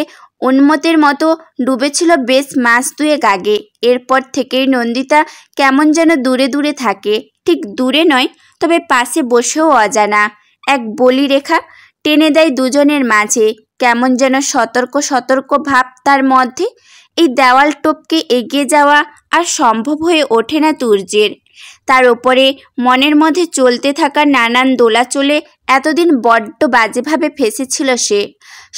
উন্মতের মতো ডুবেছিল বেশ মাস দুয়েক আগে। এরপর থেকেই নন্দিতা কেমন যেন দূরে দূরে থাকে, ঠিক দূরে নয় তবে পাশে বসেও অজানা এক বলি রেখা টেনে দেয় দুজনের মাঝে। কেমন যেন সতর্ক সতর্ক ভাব তার মধ্যে। এই দেওয়াল টপকে এগিয়ে যাওয়া আর সম্ভব হয়ে ওঠে না দুর্যের। তার ওপরে মনের মধ্যে চলতে থাকা নানান দোলাচলে এতদিন বড্ড বাজেভাবে ফেসেছিল সে।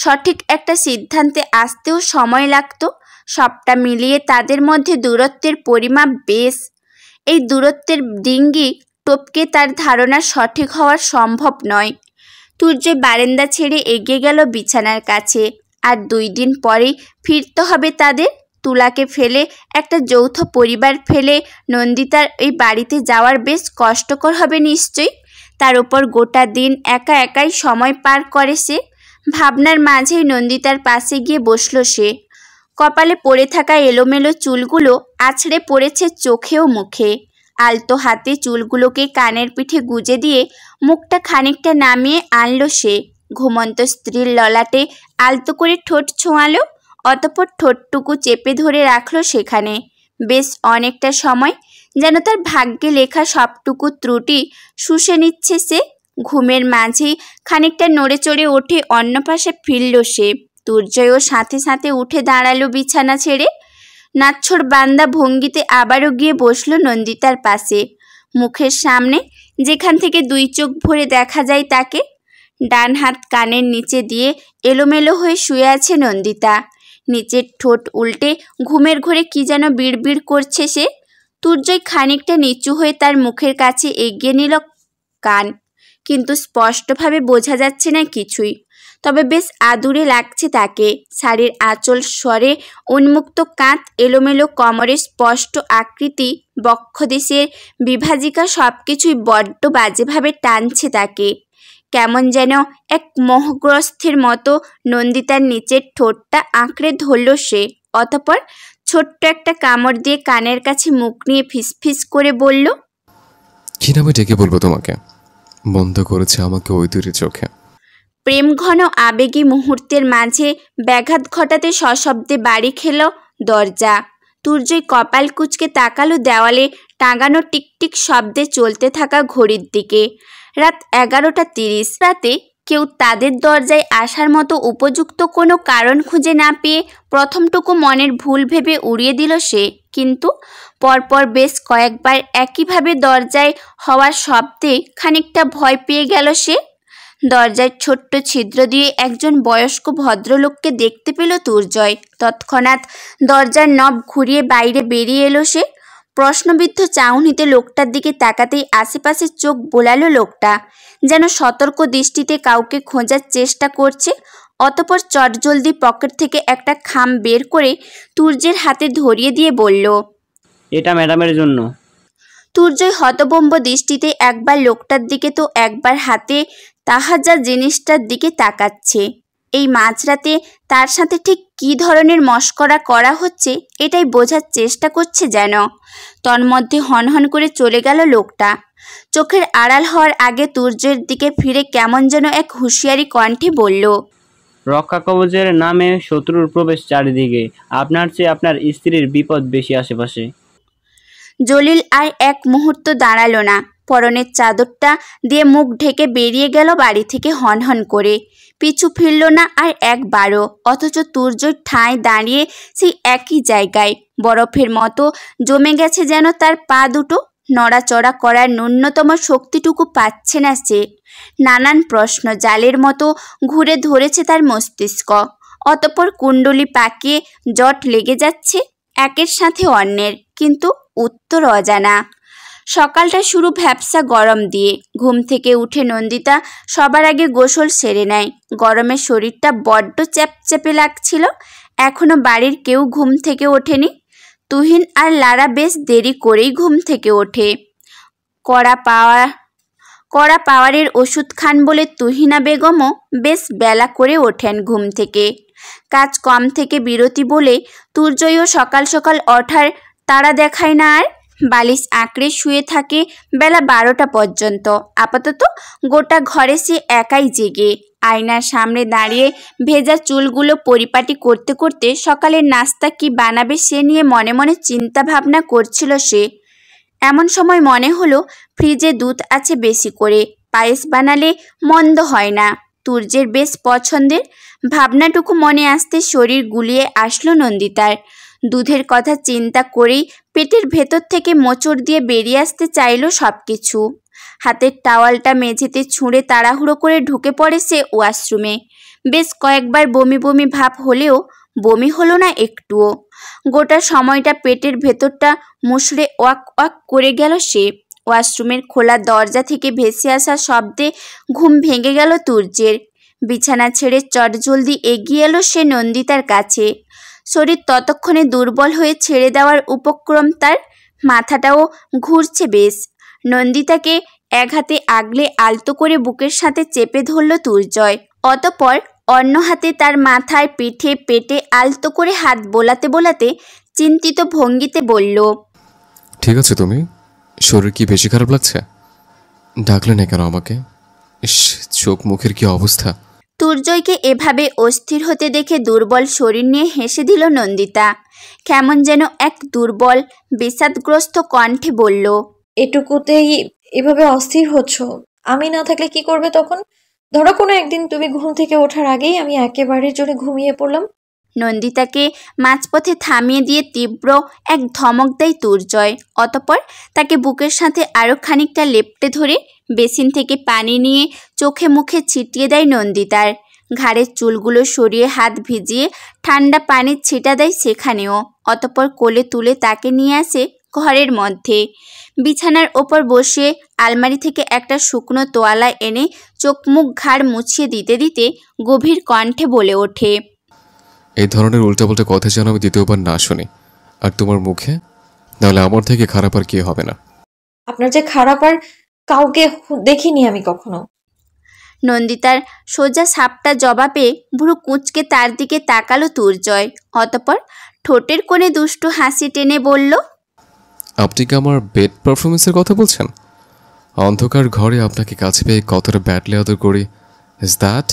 সঠিক একটা সিদ্ধান্তে আসতেও সময় লাগত। সবটা মিলিয়ে তাদের মধ্যে দূরত্বের পরিমাপ বেশ। এই দূরত্বের ডিঙ্গি টপকে তার ধারণা সঠিক হওয়া সম্ভব নয়। দুর্জয় বারান্দা ছেড়ে এগিয়ে গেল বিছানার কাছে। আর 2 দিন পরেই ফিরতে হবে তাদের। তুলাকে ফেলে, একটা যৌথ পরিবার ফেলে নন্দিতার এই বাড়িতে যাওয়ার বেশ কষ্টকর হবে নিশ্চয়ই। তার উপর গোটা দিন একা একাই সময় পার করে সে। ভাবনার মাঝেই নন্দিতার পাশে গিয়ে বসল সে। কপালে পড়ে থাকা এলোমেলো চুলগুলো আছড়ে পড়েছে চোখে ও মুখে। আলতো হাতে চুলগুলোকে কানের পিঠে গুজে দিয়ে মুখটা খানিকটা নামিয়ে আনলো সে। ঘুমন্ত স্ত্রীর ললাটে আলতো করে ঠোঁট ছোঁয়ালো, অতঃপর ঠোঁটটুকু চেপে ধরে রাখলো সেখানে বেশ অনেকটা সময়। যেন তার ভাগ্যে লেখা সবটুকু ত্রুটি শুষে নিচ্ছে সে। ঘুমের মাঝেই খানিকটা নড়ে চড়ে ওঠে অন্য পাশে ফিরল সে। দুর্জয়ও সাথে সাথে উঠে দাঁড়ালো বিছানা ছেড়ে। নাচ্ছর বান্দা ভঙ্গিতে আবারও গিয়ে বসল নন্দিতার পাশে, মুখের সামনে, যেখান থেকে 2 চোখ ভরে দেখা যায় তাকে। ডান হাত কানের নিচে দিয়ে এলোমেলো হয়ে শুয়ে আছে নন্দিতা। নিচের ঠোঁট উল্টে ঘুমের ঘোরে কি যেন বিড়বিড় করছে সে। দুর্জয় খানিকটা নিচু হয়ে তার মুখের কাছে এগিয়ে নিল কান, কিন্তু স্পষ্টভাবে বোঝা যাচ্ছে না কিছুই। তবে বেশ আদুরে লাগছে তাকে। শাড়ির আঁচল স্বরে উন্মুক্ত কাঁধ, এলোমেলো কোমরের স্পষ্ট আকৃতি, বক্ষদেশের বিভাজিকা সবকিছুই বড্ড বাজেভাবে টানছে তাকে। কেমন যেন এক মোহগ্রস্থের মতো নন্দিতার নিচের ঠোঁটটা আঁকড়ে ধরল সে। অতঃপর ছোট্ট একটা কামড় দিয়ে কানের কাছে মুখ নিয়ে ফিসফিস করে বলল, কি নামে ডেকে বলবো তোমাকে? বন্ধ করেছে আমাকে ওই দূরে চোখে। প্রেম ঘন আবেগী মুহূর্তের মাঝে ব্যাঘাত ঘটাতে সশব্দে বাড়ি খেল দরজা। তুর্যই কপাল কুঁচকে তাকালো দেওয়ালে টাঙানো টিকটিক শব্দে চলতে থাকা ঘড়ির দিকে। রাত 11:30। রাতে কেউ তাদের দরজায় আসার মতো উপযুক্ত কোনো কারণ খুঁজে না পেয়ে প্রথমটুকু মনের ভুল ভেবে উড়িয়ে দিল সে। কিন্তু পরপর বেশ কয়েকবার একইভাবে দরজায় হওয়ার শব্দে খানিকটা ভয় পেয়ে গেল সে। দরজার ছোট্ট ছিদ্র দিয়ে একজন বয়স্ক ভদ্রলোককে দেখতে পেল তুর্জয়। তৎক্ষণাৎ দরজার নব ঘুরিয়ে বাইরে বেরিয়ে এলো সে। প্রশ্নবিদ্ধ চাউনিতে লোকটার দিকে তাকাতেই আশেপাশে চোখ বোলালো লোকটা, যেন সতর্ক দৃষ্টিতে কাউকে খোঁজার চেষ্টা করছে। অতপর চটজলদি পকেট থেকে একটা খাম বের করে তুর্যের হাতে ধরিয়ে দিয়ে বলল, এটা ম্যাডামের জন্য। তুর্জয় হতভম্ব দৃষ্টিতে একবার লোকটার দিকে তো একবার হাতে তাহাজা জিনিসটার দিকে তাকাচ্ছে। এই মাঝরাতে তার সাথে ঠিক কী ধরনের মশকরা করা হচ্ছে এটাই বোঝার চেষ্টা করছে যেন। তন্মধ্যে হনহন করে চলে গেল লোকটা। চোখের আড়াল হওয়ার আগে তুর্যের দিকে ফিরে কেমন যেন এক হুঁশিয়ারি কণ্ঠে বলল, রক্ষা কবচের নামে শত্রুর প্রবেশ চারিদিকে। আপনার চেয়ে আপনার স্ত্রীর বিপদ বেশি আশেপাশে। জলিল আর এক মুহূর্ত দাঁড়ালো না। পরনের চাদরটা দিয়ে মুখ ঢেকে বেরিয়ে গেল বাড়ি থেকে হনহন করে। পিছু ফিরল না আর একবারও। অথচ তুর্যর ঠাঁই দাঁড়িয়ে সেই একই জায়গায় বরফের মতো জমে গেছে যেন তার পা দুটো। নড়াচড়া করার ন্যূনতম শক্তিটুকু পাচ্ছে না সে। নানান প্রশ্ন জালের মতো ঘুরে ধরেছে তার মস্তিষ্ক। অতঃপর কুণ্ডলি পাকিয়ে জট লেগে যাচ্ছে একের সাথে অন্যের, কিন্তু উত্তর অজানা। সকালটা শুরু ভ্যাপসা গরম দিয়ে। ঘুম থেকে উঠে নন্দিতা সবার আগে গোসল সেরে নেয়। গরমে শরীরটা বড্ড চ্যাপচ্যাপে লাগছিল। এখনো বাড়ির কেউ ঘুম থেকে ওঠেনি। তুহিন আর লারা বেশ দেরি করেই ঘুম থেকে ওঠে। কড়া পাওয়ারের ওষুধ খান বলে তুহিনা বেগমও বেশ বেলা করে ওঠেন ঘুম থেকে। কাজ কম থেকে বিরতি বলে তুর্জয়ও সকাল সকাল ওঠার তাড়া দেখায় না আর। বালিশ আঁকড়ে শুয়ে থাকে বেলা 12টা পর্যন্ত। আপাতত গোটা ঘরে সে একাই জেগে। আয়নার সামনে দাঁড়িয়ে ভেজা চুলগুলো পরিপাটি করতে করতে সকালের নাস্তা কি বানাবে সে নিয়ে মনে মনে চিন্তা ভাবনা করছিল সে। এমন সময় মনে হলো ফ্রিজে দুধ আছে বেশি করে, পায়েস বানালে মন্দ হয় না। তুর্যের বেশ পছন্দের। ভাবনাটুকু মনে আসতে শরীর গুলিয়ে আসলো নন্দিতার। দুধের কথা চিন্তা করেই পেটের ভেতর থেকে মোচড় দিয়ে বেরিয়ে আসতে চাইল সব কিছু। হাতের টাওয়ালটা মেঝেতে ছুঁড়ে তাড়াহুড়ো করে ঢুকে পড়ে সে ওয়াশরুমে। বেশ কয়েকবার বমি বমি ভাব হলেও বমি হলো না একটুও। গোটা সময়টা পেটের ভেতরটা মুষড়ে ওয়াক ওয়াক করে গেল সে। ওয়াশরুমের খোলা দরজা থেকে ভেসে আসা শব্দে ঘুম ভেঙে গেল তুর্যের। বিছানা ছেড়ে চটজলদি এগিয়ে এলো সে নন্দিতার কাছে। শরীর ততক্ষণে দুর্বল হয়ে ছেড়ে দেওয়ার উপক্রম তার। মাথাটাও ঘুরছে বেশ। নন্দিতাকে এক হাতে আগলে আলতো করে বুকের সাথে চেপে ধরল তুর্জয়। অতঃপর অন্য হাতে তার মাথায় পিঠে পেটে আলতো করে হাত বোলাতে বোলাতে চিন্তিত ভঙ্গিতে বলল, ঠিক আছে তুমি? শরীর কি বেশি খারাপ লাগছে? ডাকলে না কেন আমাকে? ইস, চোখ মুখের কি অবস্থা! তুর্জয়কে এভাবে অস্থির হতে দেখে দুর্বল শরীর নিয়ে হেসে দিল নন্দিতা। কেমন যেন এক দুর্বল বিষাদগ্রস্ত কণ্ঠে বলল, এটুকুতেই এভাবে অস্থির হচ্ছ? আমি না থাকলে কি করবে তখন? ধরো কোনো একদিন তুমি ঘুম থেকে ওঠার আগেই আমি একেবারের জন্য ঘুমিয়ে পড়লাম। নন্দিতাকে মাঝপথে থামিয়ে দিয়ে তীব্র এক ধমক দেয় তুর্জয়। অতঃপর তাকে বুকের সাথে আরও খানিকটা লেপ্টে ধরে বেসিন থেকে পানি নিয়ে চোখে মুখে ছিটিয়ে দেয় নন্দিতার। ঘাড়ের চুলগুলো সরিয়ে হাত ভিজিয়ে ঠান্ডা পানির ছিটা দেয় সেখানেও। অতঃপর কোলে তুলে তাকে নিয়ে আসে ঘরের মধ্যে। বিছানার ওপর বসিয়ে আলমারি থেকে একটা শুকনো তোয়ালা এনে চোখ মুখ ঘাড় মুছিয়ে দিতে দিতে গভীর কণ্ঠে বলে ওঠে, এই ধরনের উল্টাপাল্টা কথা যেন আমি দ্বিতীয়বার না শুনি আর তোমার মুখে, নাহলে আমার থেকে খারাপ আর কে হবে না। আপনার যে খারাপ আর কাউকে দেখিনি আমি কখনো। নন্দিতার সোজা সাপটা জবাবে ভুরু কুঁচকে তার দিকে তাকালো তুর্জয়। অতঃপর ঠোঁটের কোণে দুষ্টু হাসি টেনে বলল, আপনি কি আমার বেড পারফরমেন্সের কথা বলছেন? অন্ধকার ঘরে আপনাকে কাছে পেয়ে কতটা ব্যাডলি আদর করি, ইজ দ্যাট?